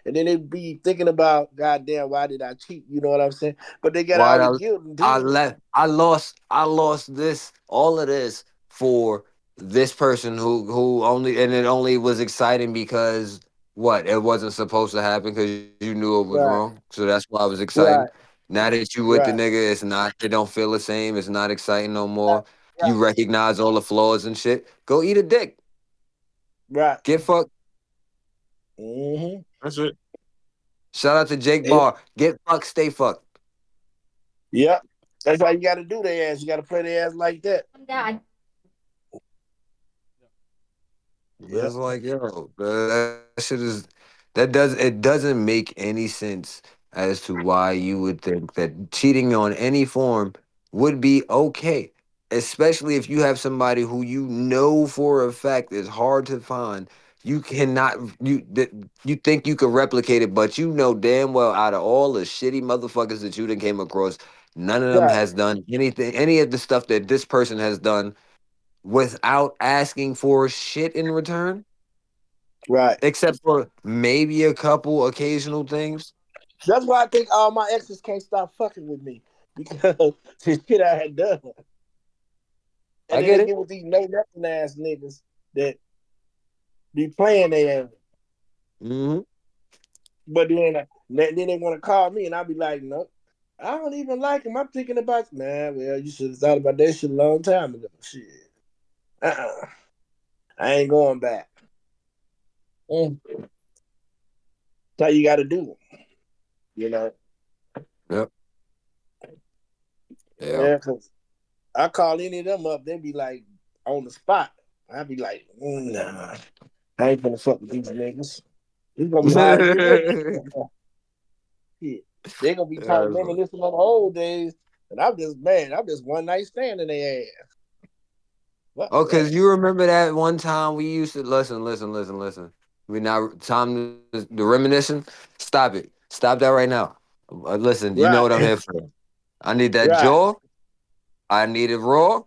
And then they be thinking about, goddamn, why did I cheat? You know what I'm saying? But they get Why all the I guilt and I do left I lost this all of this for this person who only and it only was exciting because what it wasn't supposed to happen because you knew it was right, wrong. So that's why it was exciting. right, Now that you with the right, nigga, it's not it don't feel the same. It's not exciting no right, more. right, You recognize all the flaws and shit. Go eat a dick. right. Get fucked. Mm-hmm. That's it. Shout out to Jake Barr. Get fucked, stay fucked. Yep. That's how you got to do their ass. You got to play their ass like that. It's Yep. like, yo, that shit is that does it doesn't make any sense as to why you would think that cheating on any form would be okay. Especially if you have somebody who you know for a fact is hard to find. You cannot you think you could replicate it, but you know damn well out of all the shitty motherfuckers that you done came across, none of them Right. has done anything, any of the stuff that this person has done without asking for shit in return, Right. except for maybe a couple occasional things. That's why I think all my exes can't stop fucking with me because the shit I had done. And I then get they it. get with these no nothing ass niggas that be playing their ass. Hmm. But then they want to call me and I'll be like, no, I don't even like him. I'm thinking about, man, well, you should have thought about that shit a long time ago. Shit. Uh-uh. I ain't going back. Mm. That's how you got to do it, you know? Yep. Yeah. Yeah, because I call any of them up, they be like on the spot. I be like, nah, I ain't gonna fuck with these niggas. It's gonna be hard to get them. Shit. They gonna be talking reminiscing on the old days, and I'm just man, I'm just one night standing their ass. Fuck Oh, that. cause you remember that one time we used to listen. We now time the reminiscing. Stop it. Stop that right now. Listen, you know Right, what I'm here for. I need that right, jaw. I need it raw,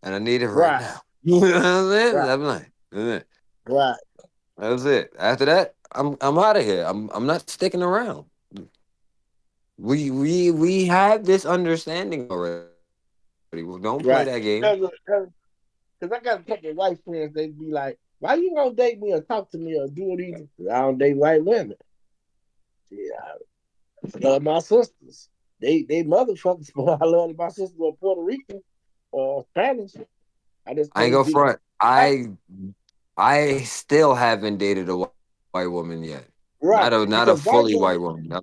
and I need it right right, now. You know what I'm saying? right, I'm like, that's it. right. That's it. After that, I'm out of here. I'm not sticking around. We have this understanding already. Well, don't play Right. that game. Cause I got a couple of white friends. They be like, "Why you gonna date me or talk to me or do anything?" I don't date white women. Yeah, I love my sisters. They motherfuckers, but I love my sisters were Puerto Rican or Spanish. I just I ain't can't go be front. white. I still haven't dated a white woman yet. Right. Not a Because white fully women, white woman. No.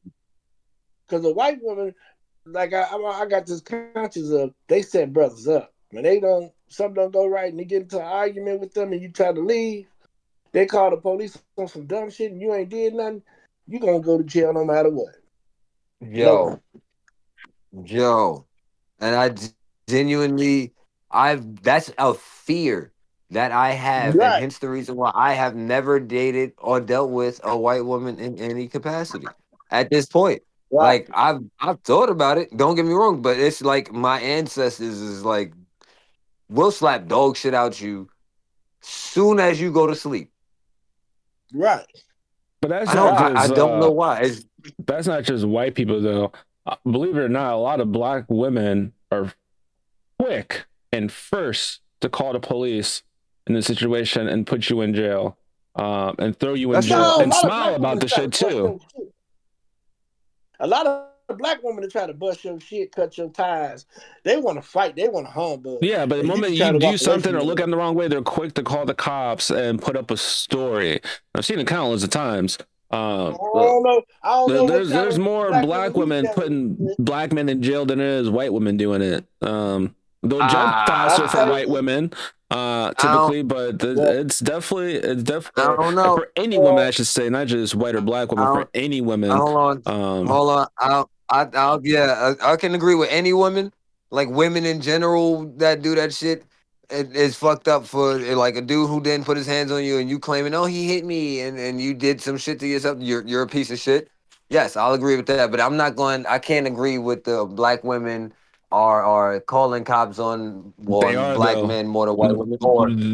because a white woman, like I got this conscience of they set brothers up. When they don't something don't go right and they get into an argument with them and you try to leave, they call the police on some dumb shit and you ain't did nothing. you're gonna go to jail no matter what. Yo, yo, and genuinely, that's a fear that I have, and Right, hence the reason why I have never dated or dealt with a white woman in any capacity at this point. right. Like I've thought about it. Don't get me wrong, but it's like my ancestors is like we'll slap dog shit out you soon as you go to sleep. Right. But that's I don't not Right. I just don't know why. that's not just white people though. Believe it or not, a lot of black women are quick and first to call the police in the situation and put you in jail, and throw you in That's jail No, a and lot of smile black about women the try to shit bust too. your shit. A lot of black women that try to bust your shit, cut your ties. They want to fight. They want to humbug, Yeah, but the and you moment just you try to do walk away something from or look at them. them the wrong way, they're quick to call the cops and put up a story. I've seen it countless of times. I don't know. I don't know what There's kind of more black women black you women dealt putting with. black men in jail than there is white women doing it. They'll jump I faster for ah, tell white you, women, I don't typically, but well, it's I definitely don't know. for any woman, I well, should say, not just white or black I women, for don't any women. hold on. Um, Hold on. Yeah, I can agree with any woman. Like women in general that do that shit. It's fucked up for like a dude who didn't put his hands on you and you claiming, oh, he hit me and you did some shit to yourself. You're a piece of shit. Yes, I'll agree with that. But I can't agree with the black women are calling cops they on are black though. men more than white women.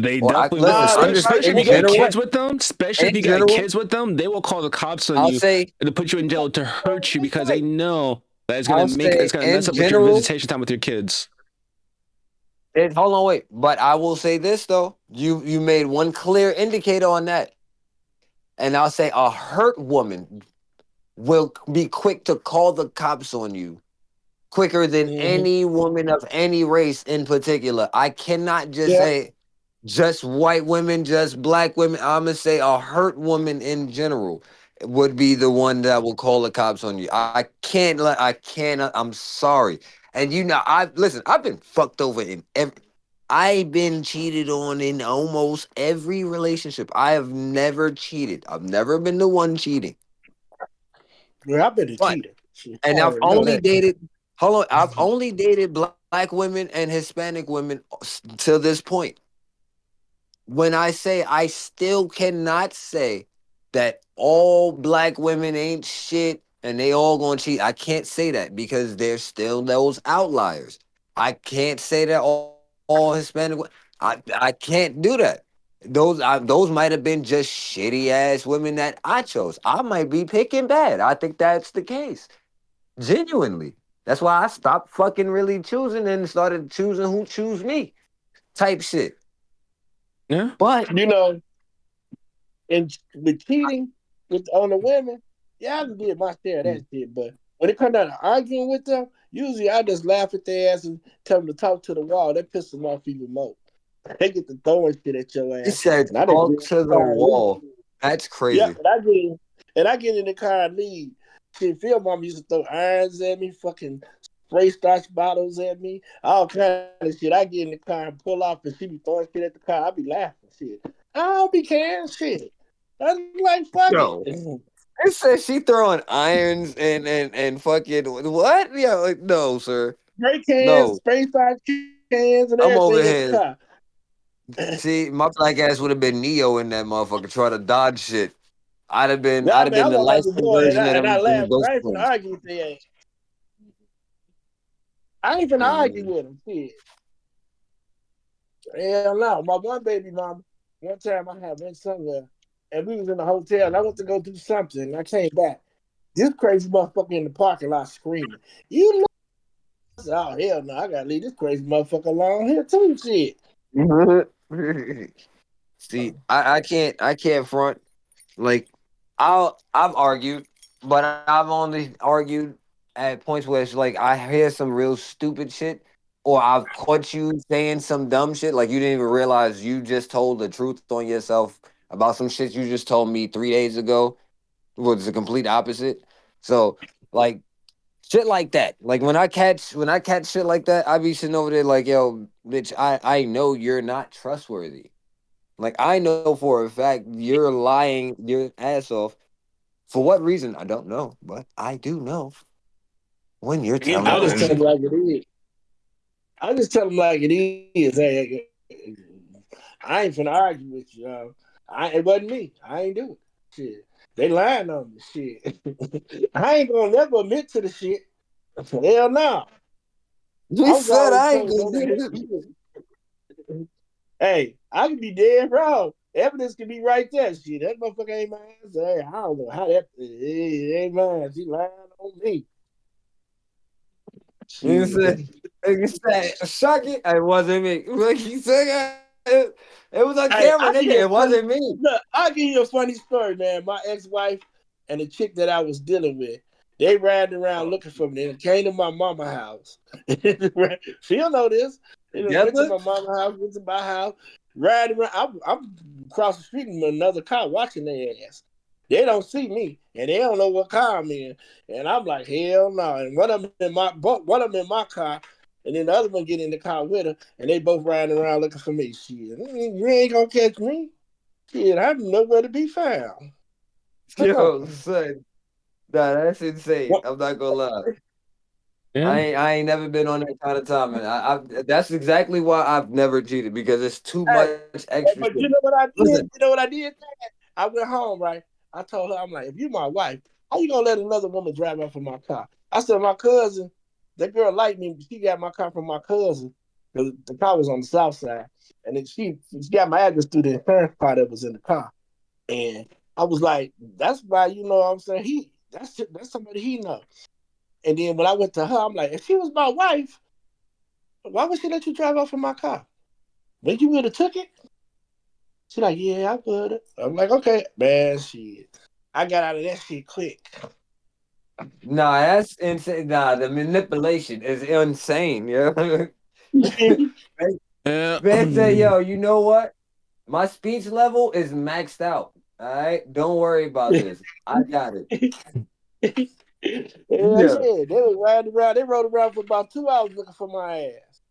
They Or I definitely will, listen, nah, I'm they just fight. especially if in you Well, got general, kids with them. Especially if in you got general, kids with them, they will call the cops on I'll you say and to put you in jail to hurt you they because they fight. know that I'll it's say gonna mess in up with your general. visitation time with your kids. Hold on, wait. But I will say this though. You made one clear indicator on that. And I'll say a hurt woman will be quick to call the cops on you quicker than Mm-hmm. any woman of any race in particular. I cannot just Yep. say just white women, just black women. I'm gonna say a hurt woman in general would be the one that will call the cops on you. I cannot, I'm sorry. And I've been fucked over in every I've been cheated on in almost every relationship. I have never cheated. I've never been the one cheating. Well, I bet a But cheater. Shit, I and I've already know only that. dated hold on, I've only dated black women and Hispanic women to this point. When I say I still cannot say that all black women ain't shit and they all gonna cheat. I can't say that because there's still those outliers. I can't say that all Hispanic. I can't do that. Those might have been just shitty ass women that I chose. I might be picking bad. I think that's the case. Genuinely. That's why I stopped fucking really choosing and started choosing who choose me type shit. Yeah. But You know, and with cheating with on the women, yeah, I done did my share of that shit. But when it comes down to arguing with them, usually I just laugh at their ass and tell them to talk to the wall. That pisses them off even more. They get to throwing shit at your he ass, said, and I just get talk in to the the car and leave. wall. That's Yeah, crazy. and I get in the car and leave. Shit, Phil mom used to throw irons at me, fucking spray starch bottles at me, all kind of shit. I get in the car and pull off, and she be throwing shit at the car. I be laughing, shit. I don't be caring, shit. I'm like, fuck it. Yo. It says she throwing irons and fucking what? Yeah, like no, sir. Spray cans, No. spray starch cans, and I'm over everything at the here. car. See, my black ass would have been Neo in that motherfucker trying to dodge shit. Nah, I'd have man, I been the walk light out the skinned door version of and I them laugh. ghost I ain't finna boys. argue with they ass. I ain't finna argue Mm. with them, shit. Hell no. My one baby mama, one time I had went somewhere and we was in the hotel and I went to go do something and I came back. This crazy motherfucker in the parking lot screaming. You know, I said, oh hell no, I gotta leave this crazy motherfucker alone here too. Shit. See, I can't front. Like I've argued, but I've only argued at points where it's like I hear some real stupid shit, or I've caught you saying some dumb shit, like you didn't even realize you just told the truth on yourself about some shit you just told me 3 days ago was the complete opposite. So like shit like that. Like when I catch shit like that, I be sitting over there like, yo, bitch, I know you're not trustworthy. Like I know for a fact you're lying your ass off For what reason? I don't know, but I do know when you're telling I'll just tell me. them like it is. I'll just tell them like it is. Hey, I ain't finna argue with you. It wasn't me. I ain't do it. Shit. They lying on me. Shit. I ain't gonna never admit to the shit. Hell no. You I was said always I ain't told gonna don't admit do to it. shit. Hey, I could be dead wrong. Evidence could be right there. Shit, that motherfucker ain't mine. So, hey, I don't know how that it ain't mine. She lying on me. You Shit. said, you said, suck it. It wasn't me. Like you said, it was on Hey, camera, I give nigga. you a It funny wasn't me. look. I'll give you a funny story, man. My ex-wife and the chick that I was dealing with, they ran around looking for me. They came to my mama house. She'll know this. They done went to Together? my mama house, went to my house, riding around. I'm across the street in another car watching their ass. They don't see me, and they don't know what car I'm in. And I'm like, hell no. And one of them in my car, and then the other one get in the car with her, and they both riding around looking for me. Shit, you ain't gonna catch me. Shit, I'm nowhere to be found. Yo, son. Nah, that's insane. What? I'm not gonna lie. Yeah. I ain't never been on that kind of time, and that's exactly why I've never cheated because it's too Hey, much extra but shit. you know what I did? Listen, You know what I did? I went home, right? I told her, I'm like, if you my wife, how you gonna let another woman drive off in my car? I said, my cousin, that girl liked me, she got my car from my cousin. The car was on the south side. And then she got my address through the insurance car that was in the car. And I was like, that's why, you know what I'm saying? That's somebody he know. And then when I went to her, I'm like, if she was my wife, why would she let you drive off in my car? But you would have took it? She's like, yeah, I would. I'm like, okay, man, shit. I got out of that shit quick. nah, that's insane. Nah, the manipulation is insane, yo. man, Yeah. man said, yo, you know what? My speech level is maxed out. All right, don't worry about this. I got it. Yeah, Yeah. yeah. They was riding around. They rode around for about 2 hours looking for my ass.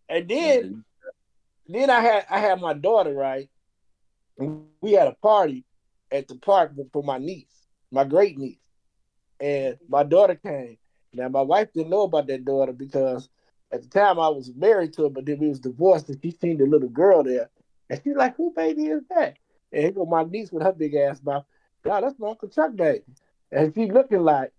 And then I had my daughter, right? We had a party at the park for my niece, my great niece. And my daughter came. Now my wife didn't know about that daughter because at the time I was married to her, but then we was divorced, and she seen the little girl there, and she's like, "Who baby is that?" And here go my niece with her big ass mouth. God, that's my Uncle Chuck baby, and she looking at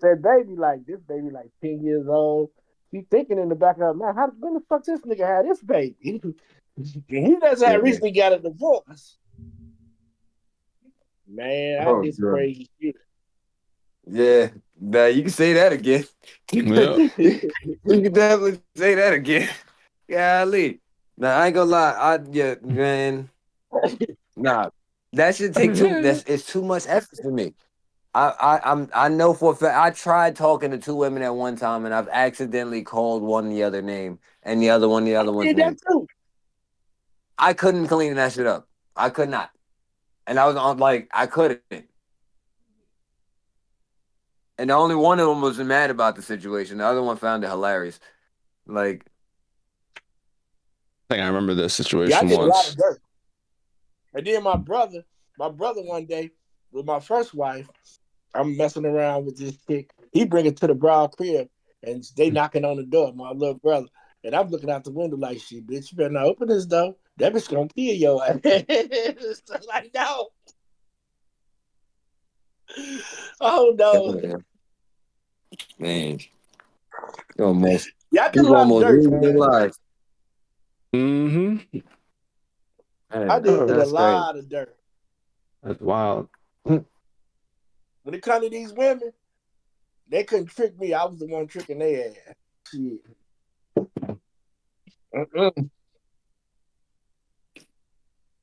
that baby like this baby like 10 years old. She thinking in the back of her mind, how when the fuck this nigga had this baby? He doesn't have Yeah. recently got a divorce. Man, I Oh, did some good. crazy shit. Yeah. Nah, you can say that again. Yeah. You can definitely say that again. Golly. Nah, I ain't gonna lie. Yeah, man. Nah. That should take it's too much effort for me. I know for a fact I tried talking to two women at one time and I've accidentally called one the other name and the other one the other one's Did that name. too. I couldn't clean that shit up. I could not. And I was on like I couldn't. And the only one of them was mad about the situation. The other one found it hilarious. Like, I think I remember this Yeah, I situation did a lot of once. dirt. And then my brother one day with my first wife, I'm messing around with this chick. He bring it to the broad crib, and they knocking on the door. My little brother, and I'm looking out the window like, "Shit, bitch, you better not open this door. That bitch gonna kill your ass." Like, no, oh no, man, you almost yeah, I did a you lot of almost dirt, ruined your man. life. Mm-hmm. I Man, did a that's great. lot of dirt. That's wild. When it comes to these women, they couldn't trick me. I was the one tricking their ass. Shit. Mm-mm.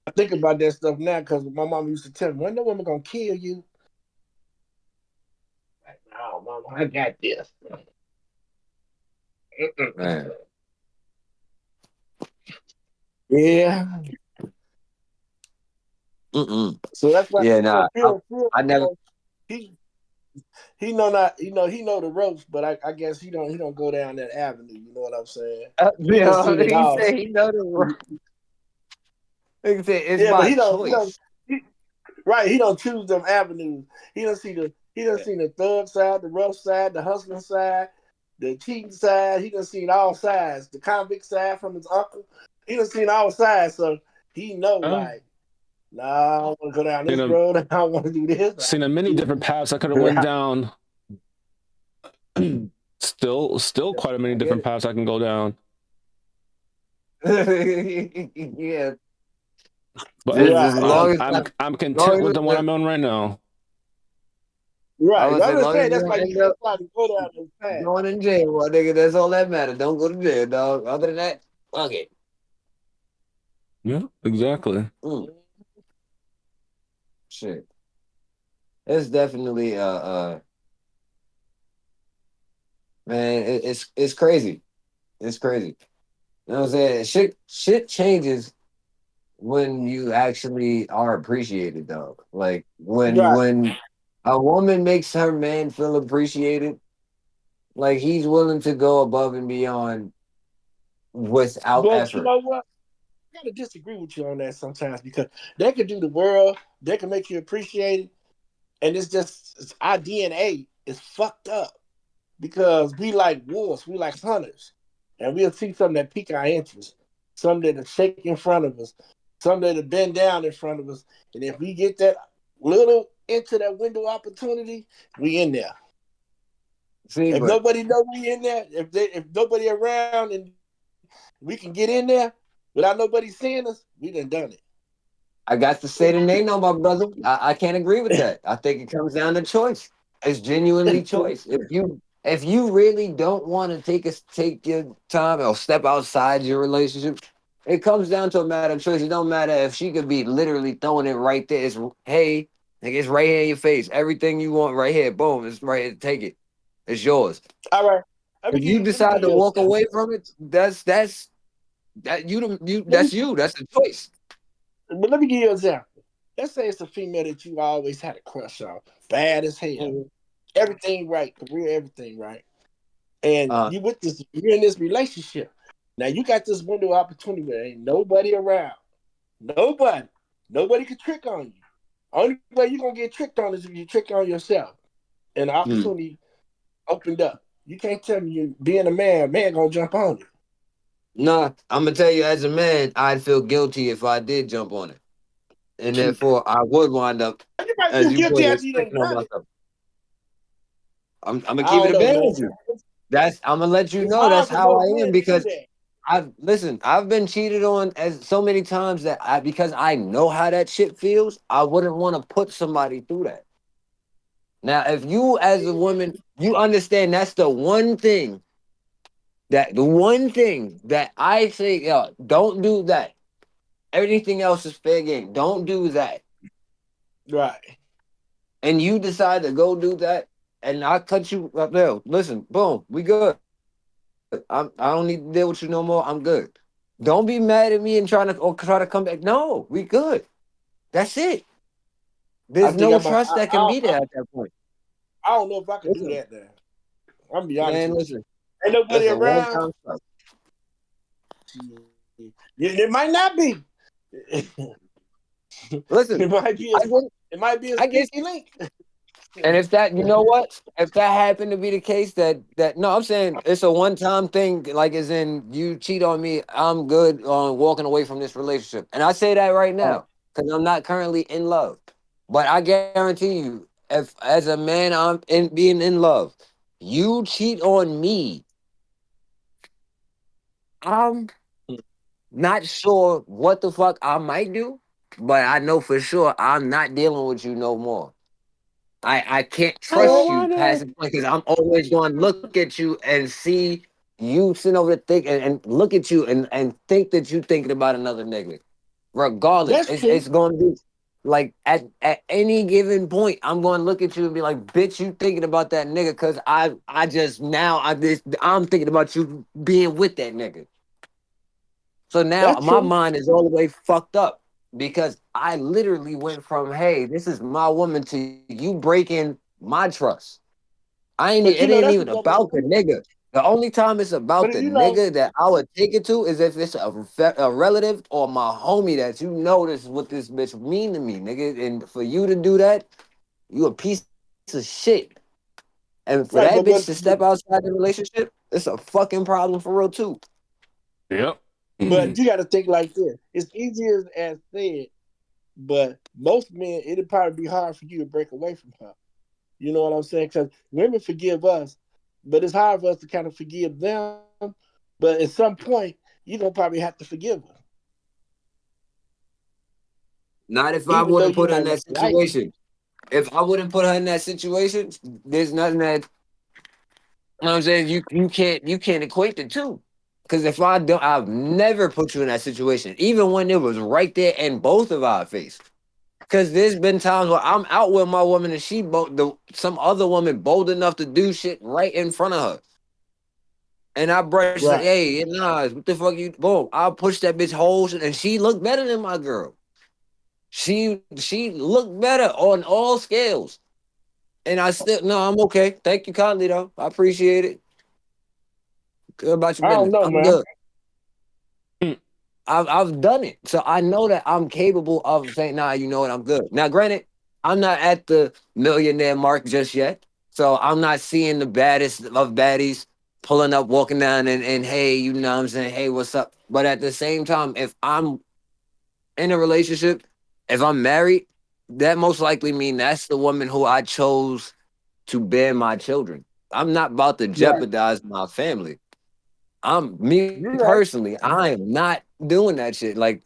I think about that stuff now because my mom used to tell me, when the woman gonna kill you? Like, no, mama, I got this. Mm-mm. Man. Yeah. Mm-mm. So that's why Yeah, nah. I never. He he know not he know the ropes, but I guess he don't go down that avenue. You know what I'm saying? He done seen it He all. said he know the. He said it's Yeah, but my he don't choice. Right, he don't choose them avenues. He done seen the thug side, the rough side, the hustling side, the cheating side. He done seen all sides. The convict side from his uncle. He done seen all sides. So he know like, nah, I don't want to go down Seen this a road. I don't want to do this. seen a many different paths I could have went down. Still quite a many different paths I can go down. Yeah, But just as long as I'm content with the one I'm on right now. I Right. would say, I'm as just long as saying you that's don't why you end can't up try to go down those paths. going in jail, my nigga, that's all that matters. Don't go to jail, dog. Other than that, fuck it. Yeah, exactly. Shit, it's definitely man, it's crazy. It's crazy. You know what I'm saying? Shit changes when you actually are appreciated, though. Like Right. when a woman makes her man feel appreciated, like he's willing to go above and beyond without But you effort. know what? I gotta disagree with you on that sometimes because they can do the world, they can make you appreciate it, and it's our DNA is fucked up because we like wolves, we like hunters, and we'll see something that pique our interest, something that'll shake in front of us, something that'll bend down in front of us, and if we get that little into that window opportunity, we in there. See, If but nobody know we in there, if nobody around and we can get in there without nobody seeing us, we done it. I got to say the name, no, my brother. I can't agree with that. I think it comes down to choice. It's genuinely choice. If you really don't want to take your time or step outside your relationship, it comes down to a matter of choice. It don't matter if she could be literally throwing it right there. It's hey, like it's right here in your face. Everything you want right here. Boom, it's right here. Take it. It's yours. All right. If you Let me decide give to you walk a away from it, let me, that's you. That's a choice. but let me give you an example. Let's say it's a female that you always had a crush on, bad as hell, everything right, career, everything right, and you're in this relationship. Now you got this window of opportunity where ain't nobody around, nobody, nobody can trick on you. Only way you're gonna get tricked on is if you trick on yourself, and the opportunity opened up. You can't tell me you being a man gonna jump on it. Nah, I'm gonna tell you, as a man, I'd feel guilty if I did jump on it, and therefore I would wind up, You might as feel you guilty put it, after you done sticking on done it. myself. I'm gonna I keep it don't a know, band man. with you. I'm gonna let you It's know that's hard for how I most am men to do because that. I've been cheated on as so many times that because I know how that shit feels, I wouldn't want to put somebody through that. Now, if you as a woman, you understand that's the one thing that I say, yo, don't do that. Everything else is fair game. Don't do that. Right. And you decide to go do that, and I cut you up there. Listen, boom, we good. I don't need to deal with you no more. I'm good. Don't be mad at me and try to come back. No, we good. That's it. I There's think no I'm. trust that can be there at that point. I don't know if I could do Listen, that. Now I'm gonna be honest man, with you. listen. Ain't nobody Listen, one around. time stuff. It might not be. Listen, It might be. I get it. It might be a I guess. sneaky link. And if that, you know what? If that happened to be the case, that no, I'm saying it's a one time thing. Like as in, you cheat on me, I'm good on walking away from this relationship. And I say that right now because I'm not currently in love. But I guarantee you, if as a man I'm in being in love, you cheat on me, I'm not sure what the fuck I might do, but I know for sure I'm not dealing with you no more. I can't trust you past the point because I'm always going to look at you and see you sitting over there and look at you and think that you thinking about another nigga. Regardless, That's true. it's going to be like at any given point, I'm going to look at you and be like, "Bitch, you thinking about that nigga?" Because I'm thinking about you being with that nigga. So now That's my true. mind is all the way fucked up because I literally went from, hey, this is my woman to you breaking my trust. But It you know ain't that's even another. about the nigga. The only time it's about But the you know, nigga that I would take it to is if it's a relative or my homie that you know this is what this bitch mean to me, nigga. And for you to do that, you a piece of shit. And for right? that But bitch what? to step outside the relationship, it's a fucking problem for real too. Yep. But you got to think like this. It's easier as said, but most men, it'd probably be hard for you to break away from her. You know what I'm saying? Because women forgive us, but it's hard for us to kind of forgive them. But at some point, you gonna probably have to forgive her, Not if I even though wouldn't you put her in might that not like it. situation. If I wouldn't put her in that situation, there's nothing that you know what I'm saying. You can't equate the two. Because if I don't, I've never put you in that situation, even when it was right there in both of our face. Because there's been times where I'm out with my woman and some other woman bold enough to do shit right in front of her. And I brush like, Right. hey, nah, what the fuck you boom. I'll push that bitch whole shit and she looked better than my girl. She looked better on all scales. And I still no, I'm okay. Thank you kindly though. I appreciate it. Good about your I don't business. know, I'm man. good. I've done it. So I know that I'm capable of saying, nah, you know what, I'm good. Now, granted, I'm not at the millionaire mark just yet. So I'm not seeing the baddest of baddies pulling up, walking down and hey, you know what I'm saying? Hey, what's up? But at the same time, if I'm in a relationship, if I'm married, that most likely mean that's the woman who I chose to bear my children. I'm not about to Right. jeopardize my family. I'm me You're right. personally. I am not doing that shit. Like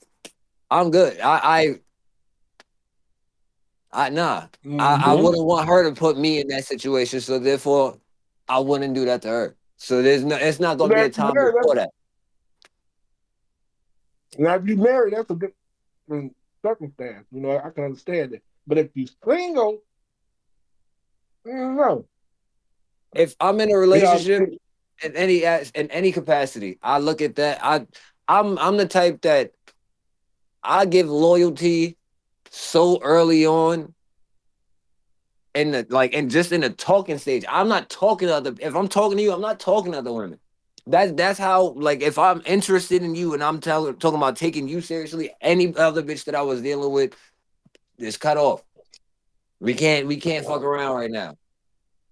I'm good. I nah. I Mm-hmm. wouldn't want her to put me in that situation. So therefore, I wouldn't do that to her. So it's not gonna be Now, a if you time married, before that. now if you married, that's a different circumstance. You know, I can understand it. But if you single, no. If I'm in a You know, relationship in any capacity, I look at that. I'm the type that I give loyalty so early on in the like and just in the talking stage. I'm not talking to other if I'm talking to you, I'm not talking to other women. That's how like if I'm interested in you and I'm talking about taking you seriously, any other bitch that I was dealing with is cut off. We can't fuck around right now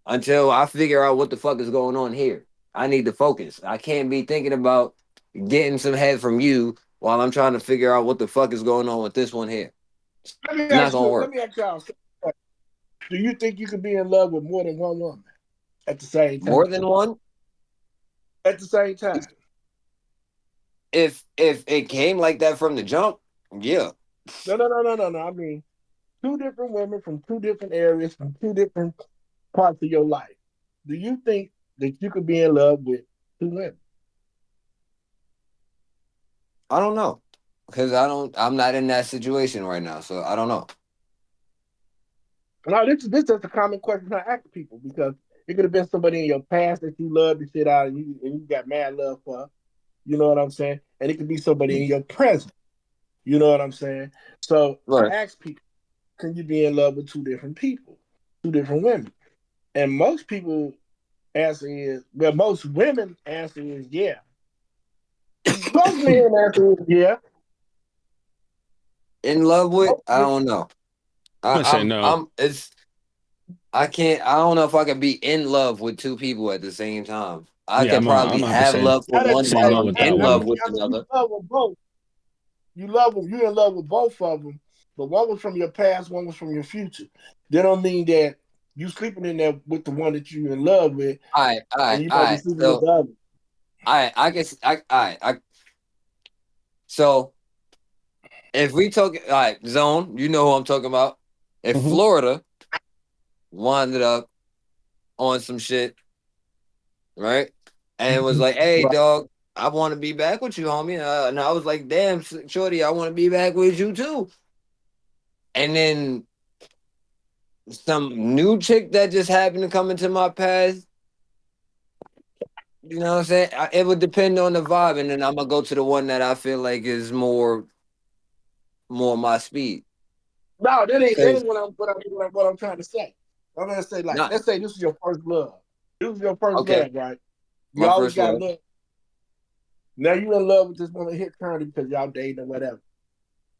until I figure out what the fuck is going on here. I need to focus. I can't be thinking about getting some head from you while I'm trying to figure out what the fuck is going on with this one here. let me It's not ask gonna you. Let work. me ask y'all. Do you think you could be in love with more than one woman at the same More time? than one. At the same time. If it came like that from the jump, yeah. No, no, no, no, no, no. I mean, two different women from two different areas, from two different parts of your life. Do you think that you could be in love with two women? I don't know. Because I'm not in that situation right now. So I don't know. No, this is just a common question I ask people because it could have been somebody in your past that you loved the shit out of and you got mad love for. You know what I'm saying? And it could be somebody in your present. You know what I'm saying? So I Right. ask people, can you be in love with two different people, two different women? And most people answer is, well, most women answer is yeah. Most men answer is yeah. In love with? Most I men, don't know. I say no. It's I can't I don't know if I can be in love with two people at the same time. I Yeah, could I'm probably not the have same love for not at one the same while level same I'm with time. that in I love one. mean, with I mean, another. you love them both. You love them. You're in love with both of them, but one was from your past, one was from your future. That don't mean that you sleeping in there with the one that you're in love with, and you All might be right. sleeping with So the other. I guess I so if we talk all right, zone, you know who I'm talking about. If Hmm. Florida winded up on some shit, right? And it was like, hey, Right. dog, I want to be back with you, homie. And I was like, damn, shorty, I want to be back with you too. And then some new chick that just happened to come into my past, you know what I'm saying? It would depend on the vibe. And then I'm going to go to the one that I feel like is more my speed. No, that Because, ain't what I'm trying to say. I'm gonna say like, not, let's say this is your first love. This is your first okay, love, right? You My always first got love. love. Now you in love with this woman here currently because y'all dating or whatever.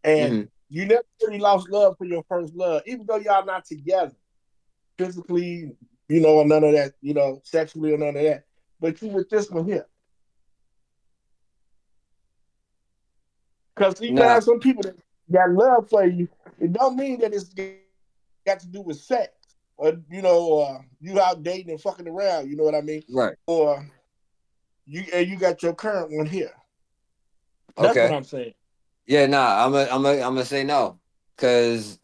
And Hmm. you never really lost love for your first love, even though y'all not together physically, or none of that, sexually or none of that. But you with this one here. Because you can Now, have some people that got love for you. It don't mean that it's got to do with sex. Or, you out dating and fucking around, you know what I mean? right. Or you got your current one here. That's what Okay. I'm saying. Yeah, nah, I'm gonna say no. Cause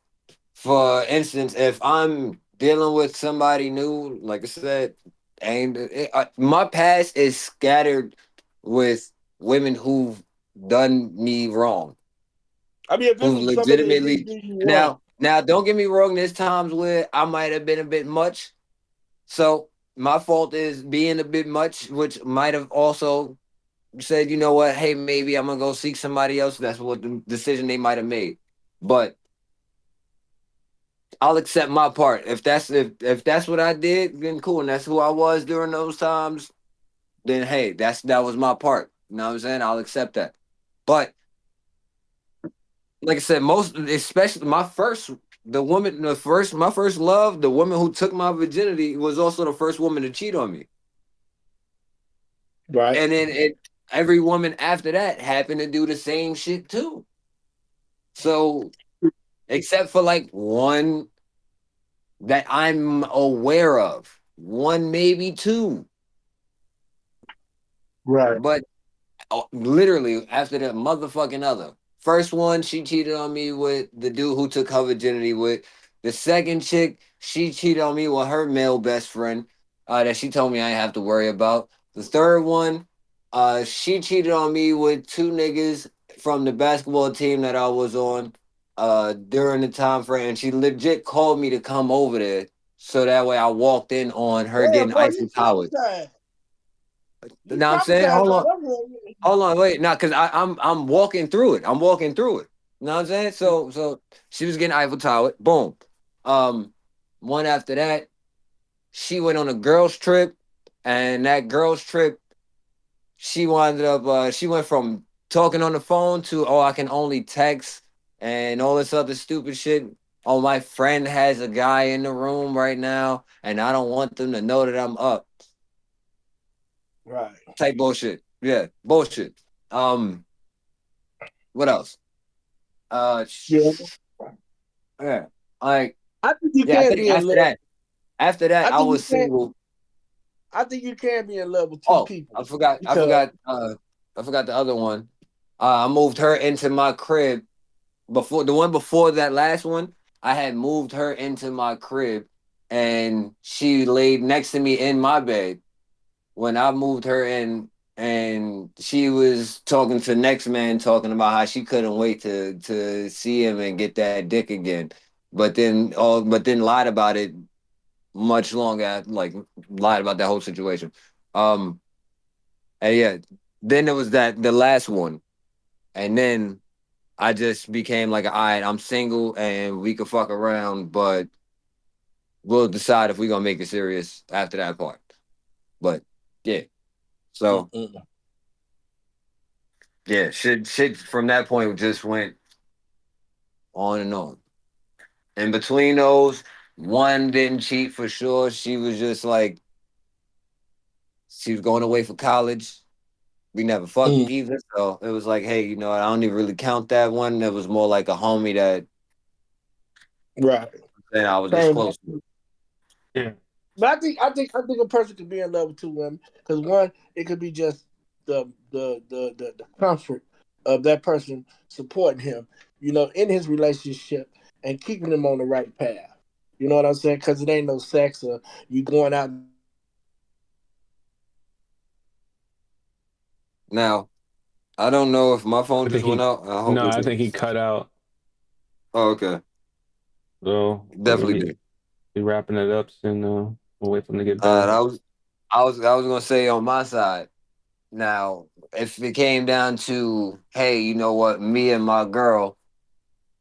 for instance, if I'm dealing with somebody new, like I said, and my past is scattered with women who've done me wrong, I mean, if this who was somebody that legitimately didn't do you wrong, now don't get me wrong, there's times where I might have been a bit much. So my fault is being a bit much, which might have also said, you know what, hey, maybe I'm gonna go seek somebody else. That's what the decision they might have made. But I'll accept my part. If that's what I did, then cool. And that's who I was during those times, then hey, that was my part. You know what I'm saying? I'll accept that. But like I said, most especially my first love, the woman who took my virginity was also the first woman to cheat on me. right? And then every woman after that happened to do the same shit too. So except for like one that I'm aware of, one maybe two. Right. But literally after the motherfucking other. First one, she cheated on me with the dude who took her virginity with. The second chick, she cheated on me with her male best friend that she told me I didn't have to worry about. The third one, she cheated on me with two niggas from the basketball team that I was on during the time frame. And she legit called me to come over there. So that way I walked in on her Damn, getting boy, you Eiffel Tower. traumatized. You Now I'm saying, traumatized hold all on. over. Hold on, wait, no, because I'm walking through it. I'm walking through it. You know what I'm saying? So she was getting Eiffel Tower. Boom. One after that, she went on a girls trip, and that girls trip, she wound up she went from talking on the phone to I can only text and all this other stupid shit. Oh, my friend has a guy in the room right now, and I don't want them to know that I'm up. Right. Type bullshit. Yeah, bullshit. Um, what else? Yeah. Yeah. Like, I think you yeah, I can think be in love. after I that I think you was can. single. I think you can be in love with two Oh, people I forgot. because I forgot the other one. I moved her into my crib before the one before that last one. I had moved her into my crib and she laid next to me in my bed when I moved her in, and she was talking to next man talking about how she couldn't wait to see him and get that dick again. But then lied about it much longer, like lied about that whole situation. Um and yeah, then there was that the last one. And then I just became like, all right, I'm single and we could fuck around, but we'll decide if we're gonna make it serious after that part. But yeah. So mm-mm. yeah, shit from that point just went on and on. In between those, one didn't cheat for sure. She was just like she was going away for college. We never fucked Mm. either. So it was like, hey, I don't even really count that one. It was more like a homie Right. that I was just Same. close to. Yeah. But I think a person could be in love with two women because one, it could be just the comfort of that person supporting him, in his relationship and keeping him on the right path. You know what I'm saying? Because it ain't no sex or you going out. Now, I don't know if my phone I just think went he out. I hope no, it I think he didn't. cut out. Oh, okay. So we're gonna Definitely did. be wrapping it up soon. We'll wait for him to get Uh, back. I was gonna say on my side. Now, if it came down to, hey, you know what, me and my girl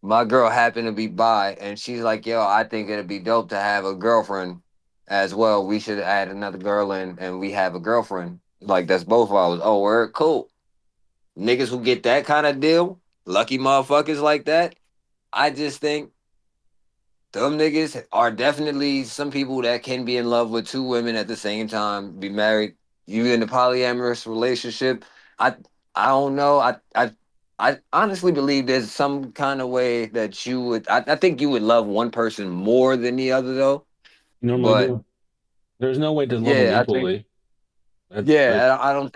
happened to be bi, and she's like, yo, I think it'd be dope to have a girlfriend as well. We should add another girl in, and we have a girlfriend. Like that's both hours. Oh, we're cool. Niggas who get that kind of deal, lucky motherfuckers like that. I just think them niggas are definitely some people that can be in love with two women at the same time, be married. You in a polyamorous relationship. I I don't know. I honestly believe there's some kind of way that you would. I think you would love one person more than the other though. Normally But do. There's no way to love them yeah, I think equally. That's yeah. I don't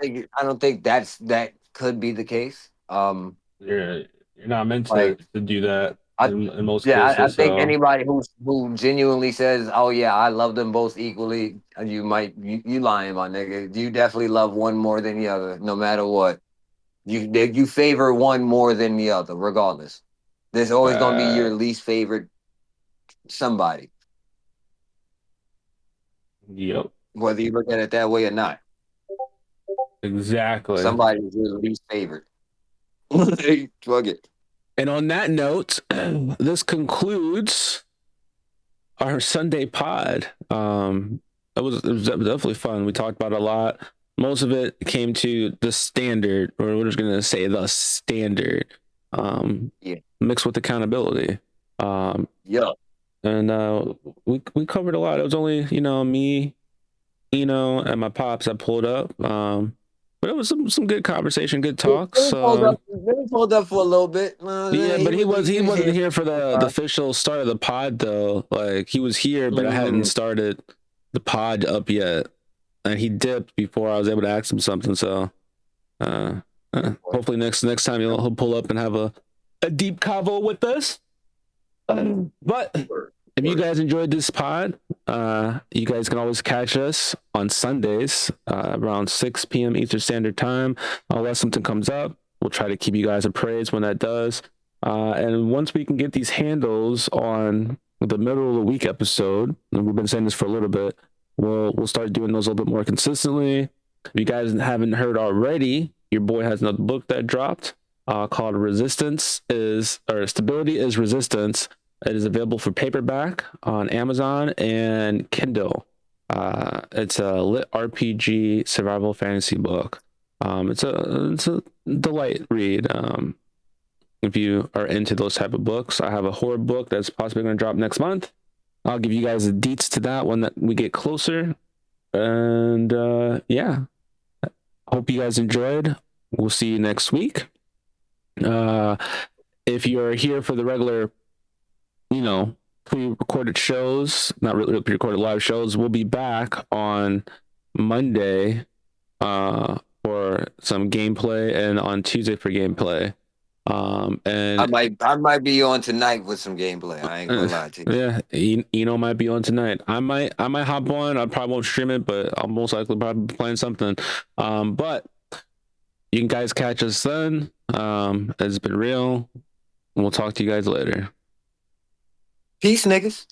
think that could be the case. you're not meant Like to do that I in most yeah, I cases. think So anybody who genuinely says, "Oh yeah, I love them both equally," you lying, my nigga. You definitely love one more than the other, no matter what. You favor one more than the other, regardless. There's always gonna be your least favorite somebody, yep, whether you look at it that way or not. exactly. Somebody's your least favorite. Fuck it. And on that note, this concludes our Sunday pod. It was definitely fun. We talked about a lot. Most of it came to the standard, or we're just gonna say the standard, Yeah. mixed with accountability. Yeah. And we covered a lot. It was only me, and my pops that pulled up. But it was some good conversation, good talks. They pulled up for a little bit. You know what I'm Yeah, saying? but he was wasn't here. here for the official start of the pod though. Like he was here, but I hadn't Mm. started the pod up yet, and he dipped before I was able to ask him something. So hopefully next time he'll pull up and have a deep convo with us. But if you guys enjoyed this pod, you guys can always catch us on Sundays around 6 p.m. Eastern Standard Time. Unless something comes up, we'll try to keep you guys appraised when that does. And once we can get these handles on the middle of the week episode, and we've been saying this for a little bit, we'll start doing those a little bit more consistently. If you guys haven't heard already, your boy has another book that dropped called Stability is Resistance. It is available for paperback on Amazon and Kindle. It's a lit RPG survival fantasy book. It's a delight read. If you are into those type of books, I have a horror book that's possibly going to drop next month. I'll give you guys the deets to that when that we get closer. And yeah, hope you guys enjoyed. We'll see you next week. If you're here for the regular, pre-recorded shows, not really pre-recorded live shows, we'll be back on Monday for some gameplay and on Tuesday for gameplay. And I might be on tonight with some gameplay. I ain't gonna lie to you. Yeah, Eno might be on tonight. I might hop on. I probably won't stream it, but I'll most likely probably be playing something. But you can guys catch us then. It's been real. We'll talk to you guys later. Peace, niggas.